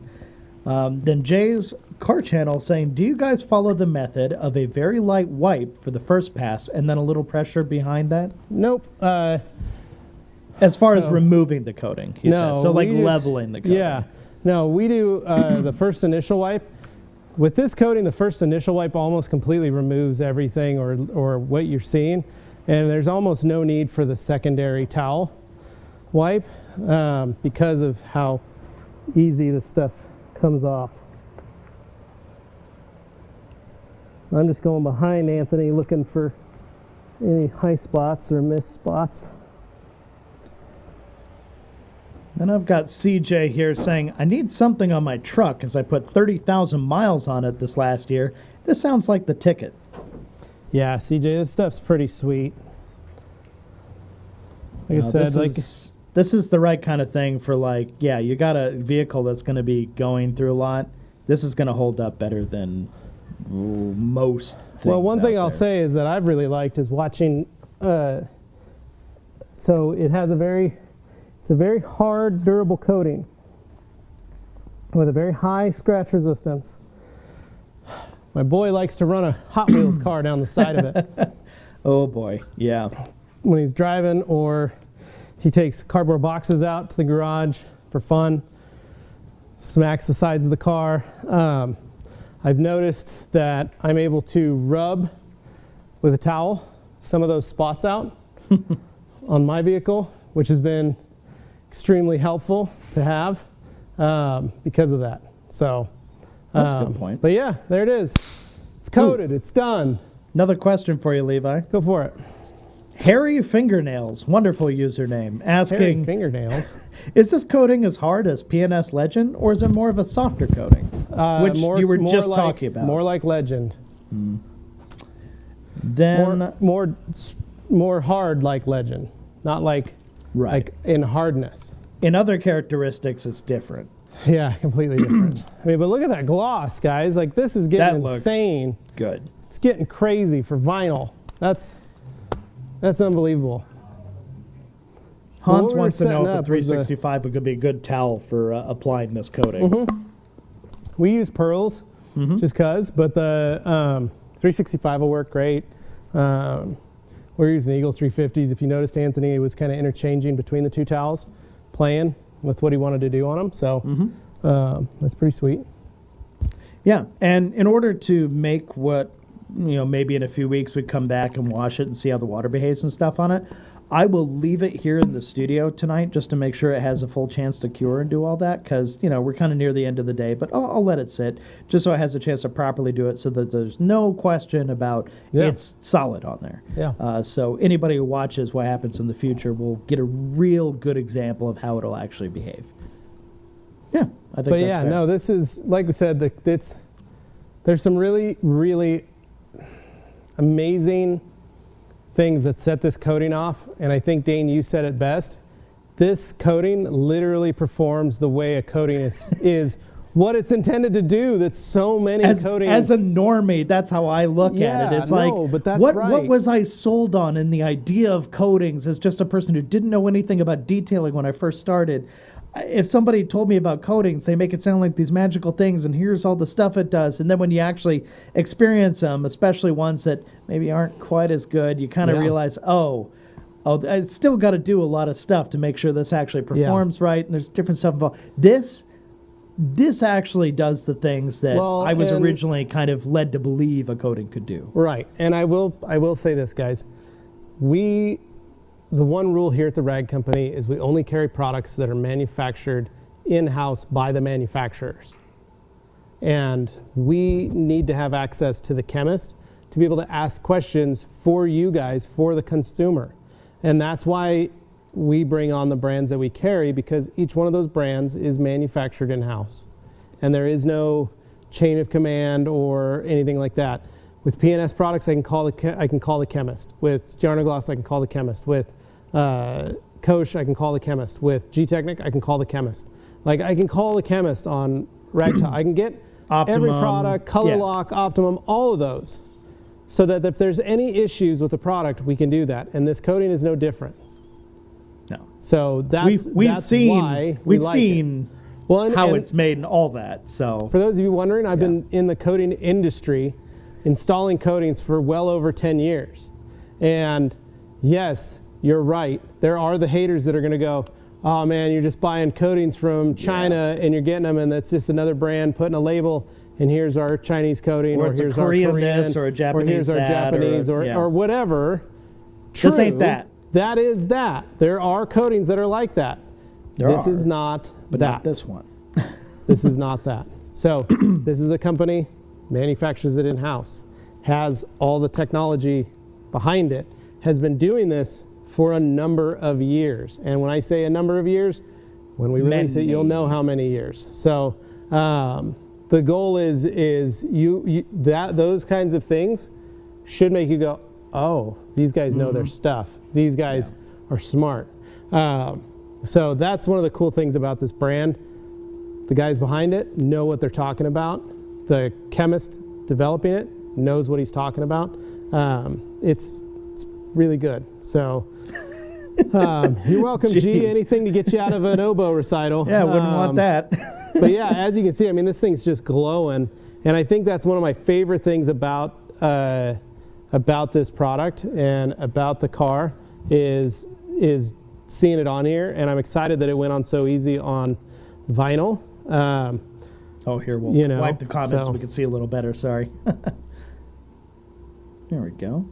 Then Jay's Car Channel saying, do you guys follow the method of a very light wipe for the first pass and then a little pressure behind that? Nope. As far as removing the coating, he says. So like we just- leveling the coating. Yeah. No, we do the first initial wipe. With this coating, the first initial wipe almost completely removes everything or what you're seeing. And there's almost no need for the secondary towel wipe because of how easy this stuff comes off. I'm just going behind Anthony looking for any high spots or missed spots. Then I've got CJ here saying, I need something on my truck as I put 30,000 miles on it this last year. This sounds like the ticket. Yeah, CJ, this stuff's pretty sweet. Like I said, this is the right kind of thing for like, yeah, you got a vehicle that's going to be going through a lot. This is going to hold up better than most things. Well, one thing I'll there. say is that I've really liked is watching. So it has it's a very hard, durable coating with a very high scratch resistance. My boy likes to run a Hot Wheels car down the side of it Oh boy, yeah. when he's driving, or he takes cardboard boxes out to the garage for fun, smacks the sides of the car. I've noticed that I'm able to rub with a towel some of those spots out on my vehicle, which has been extremely helpful to have because of that. So That's a good point. But yeah, there it is. It's coated. It's done. Another question for you, Levi. Go for it. Hairy Fingernails, wonderful username, Hairy asking, fingernails. is this coating as hard as PNS Legend, or is it more of a softer coating? Which you were just talking about. More like Legend. Then, More hard like Legend, not like right. like in hardness. In other characteristics, it's different. Yeah, completely different. I mean, but look at that gloss, guys. Like, this is getting That looks insane. Good. It's getting crazy for vinyl. That's unbelievable. Hans we were wants to know setting if a up was 365 would be a good towel for applying this coating. We use pearls just cause. But the 365 will work great. We're using Eagle 350s. If you noticed, Anthony was kind of interchanging between the two towels, playing with what he wanted to do on them. So that's pretty sweet. Yeah, and in order to make what, maybe in a few weeks we come back and wash it and see how the water behaves and stuff on it, I will leave it here in the studio tonight just to make sure it has a full chance to cure and do all that, because, we're kind of near the end of the day, but I'll let it sit just so it has a chance to properly do it so that there's no question about it's solid on there. Yeah. So anybody who watches what happens in the future will get a real good example of how it'll actually behave. Yeah, I think that's fair. No, this is, like we said, there's some really, really amazing things that set this coating off, and I think, Dane, you said it best. This coating literally performs the way a coating is what it's intended to do. That's so many coatings. As a normie, that's how I look at it. It's but that's what right. was I sold on in the idea of coatings as just a person who didn't know anything about detailing when I first started? If somebody told me about coatings, they make it sound like these magical things, and here's all the stuff it does. And then when you actually experience them, especially ones that maybe aren't quite as good, you kind of realize, oh, I still got to do a lot of stuff to make sure this actually performs right, and there's different stuff involved. This actually does the things that I was originally kind of led to believe a coating could do. Right, and I will say this, guys. The one rule here at the Rag Company is we only carry products that are manufactured in-house by the manufacturers. And we need to have access to the chemist to be able to ask questions for you guys, for the consumer. And that's why we bring on the brands that we carry, because each one of those brands is manufactured in-house. And there is no chain of command or anything like that. With P&S products, I can call the chemist. With Jarnagloss, I can call the chemist. With Koch, I can call the chemist. With G-Technic, I can call the chemist. Like, I can call the chemist on Ragtop. I can get Optimum, every product, Color Lock, Optimum, all of those. So that if there's any issues with the product, we can do that. And this coating is no different. No. So we've seen how it's made and all that. So for those of you wondering, I've been in the coating industry installing coatings for well over 10 years. And yes, you're right. There are the haters that are going to go, oh man, you're just buying coatings from China and you're getting them, and that's just another brand putting a label, and here's our Chinese coating, or here's our Korean this, or a Japanese, or here's our Japanese, or whatever. True, this ain't that. That is that. There are coatings that are like that. This is not but that. Not this one. This is not that. So this is a company, manufactures it in-house, has all the technology behind it, has been doing this for a number of years. And when I say a number of years, when we release it, you'll know how many years. So the goal is those kinds of things should make you go, oh, these guys know their stuff. These guys are smart. So that's one of the cool things about this brand. The guys behind it know what they're talking about. The chemist developing it knows what he's talking about. It's really good. So you're welcome, G. Anything to get you out of an oboe recital. Yeah, wouldn't want that. But yeah, as you can see, I mean, this thing's just glowing. And I think that's one of my favorite things about this product and about the car is seeing it on here. And I'm excited that it went on so easy on vinyl. Oh, here, we'll wipe the comments so we can see a little better. Sorry. There we go.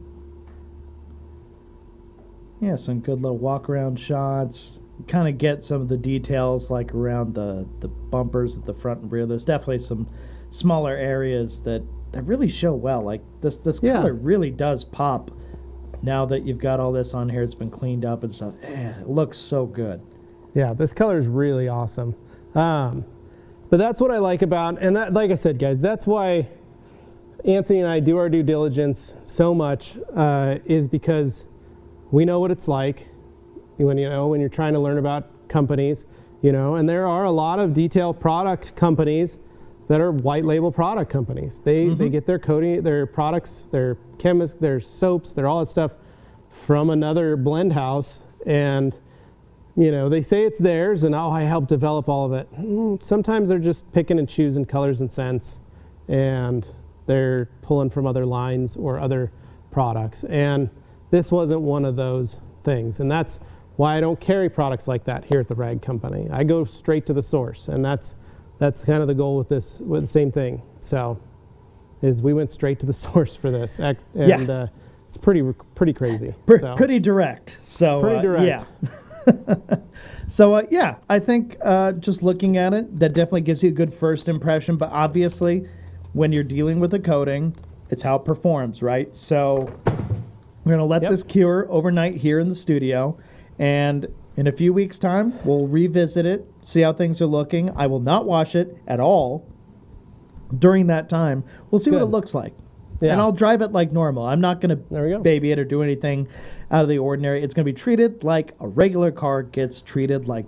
Yeah, some good little walk-around shots. Kind of get some of the details like around the bumpers at the front and rear. There's definitely some smaller areas that really show well. Like this color really does pop now that you've got all this on here. It's been cleaned up and stuff. It looks so good. Yeah, this color is really awesome. But that's what I like about, and that, like I said, guys, that's why Anthony and I do our due diligence so much, is because we know what it's like when you're trying to learn about companies, and there are a lot of detail product companies that are white label product companies. They get their coating, their products, their chemists, their soaps, their all that stuff from another blend house, and they say it's theirs and I helped develop all of it. Sometimes they're just picking and choosing colors and scents, and they're pulling from other lines or other products. And this wasn't one of those things. And that's why I don't carry products like that here at the Rag Company. I go straight to the source, and that's kind of the goal with this, with the same thing. So, is we went straight to the source for this, and it's pretty crazy. Pretty direct. So pretty direct. Yeah. So yeah, I think just looking at it, that definitely gives you a good first impression. But obviously, when you're dealing with a coating, it's how it performs, right? So we're gonna let this cure overnight here in the studio, and in a few weeks' time, we'll revisit it, see how things are looking. I will not wash it at all during that time. We'll see what it looks like. Yeah. And I'll drive it like normal. I'm not going to baby it or do anything out of the ordinary. It's going to be treated like a regular car gets treated, like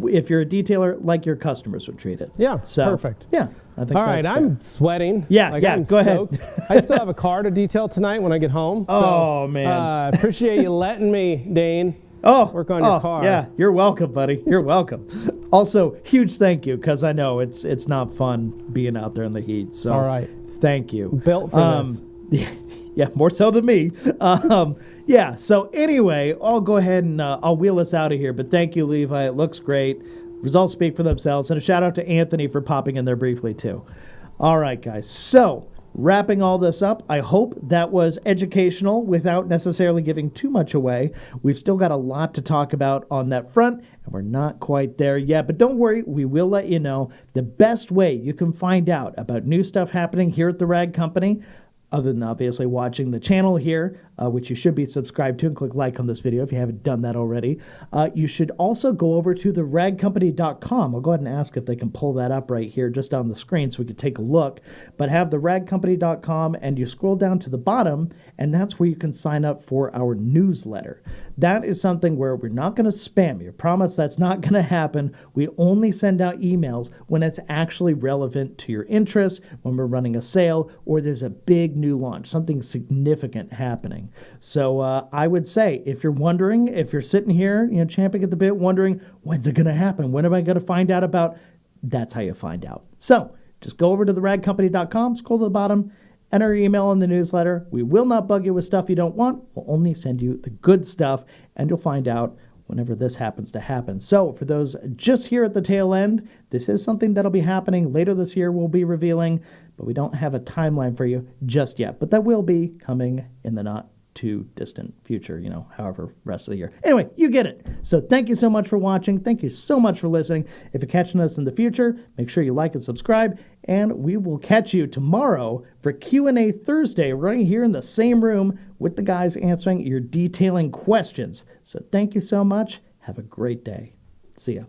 if you're a detailer, like your customers would treat it. Yeah, so, perfect. Yeah, I think all right, I'm sweating. Yeah, like I'm go soaked. Ahead. I still have a car to detail tonight when I get home. Oh, so, man. Appreciate you letting me, Dane. Work on your car. Yeah, you're welcome, buddy. You're welcome. Also, huge thank you, because I know it's not fun being out there in the heat. So, all right. Thank you. Built for this. Yeah, more so than me. Yeah, so anyway, I'll go ahead and I'll wheel us out of here. But thank you, Levi. It looks great. Results speak for themselves. And a shout out to Anthony for popping in there briefly, too. All right, guys. So, wrapping all this up, I hope that was educational without necessarily giving too much away. We've still got a lot to talk about on that front, and we're not quite there yet. But don't worry, we will let you know the best way you can find out about new stuff happening here at the Rag Company, other than obviously watching the channel here, which you should be subscribed to, and click like on this video if you haven't done that already. You should also go over to the ragcompany.com. I'll go ahead and ask if they can pull that up right here just on the screen so we can take a look. But have the ragcompany.com, and you scroll down to the bottom, and that's where you can sign up for our newsletter. That is something where we're not going to spam you. Promise that's not going to happen. We only send out emails when it's actually relevant to your interests, when we're running a sale, or there's a big new launch, something significant happening. So I would say, if you're wondering, if you're sitting here, champing at the bit, wondering, when's it going to happen? When am I going to find out about? That's how you find out. So just go over to theragcompany.com, scroll to the bottom, enter your email in the newsletter. We will not bug you with stuff you don't want. We'll only send you the good stuff, and you'll find out whenever this happens to happen. So for those just here at the tail end, this is something that'll be happening later this year. We'll be revealing, but we don't have a timeline for you just yet. But that will be coming in the not too distant future, however, rest of the year. Anyway, you get it. So thank you so much for watching. Thank you so much for listening. If you're catching us in the future, make sure you like and subscribe, and we will catch you tomorrow for Q&A Thursday right here in the same room with the guys answering your detailing questions. So thank you so much. Have a great day. See ya.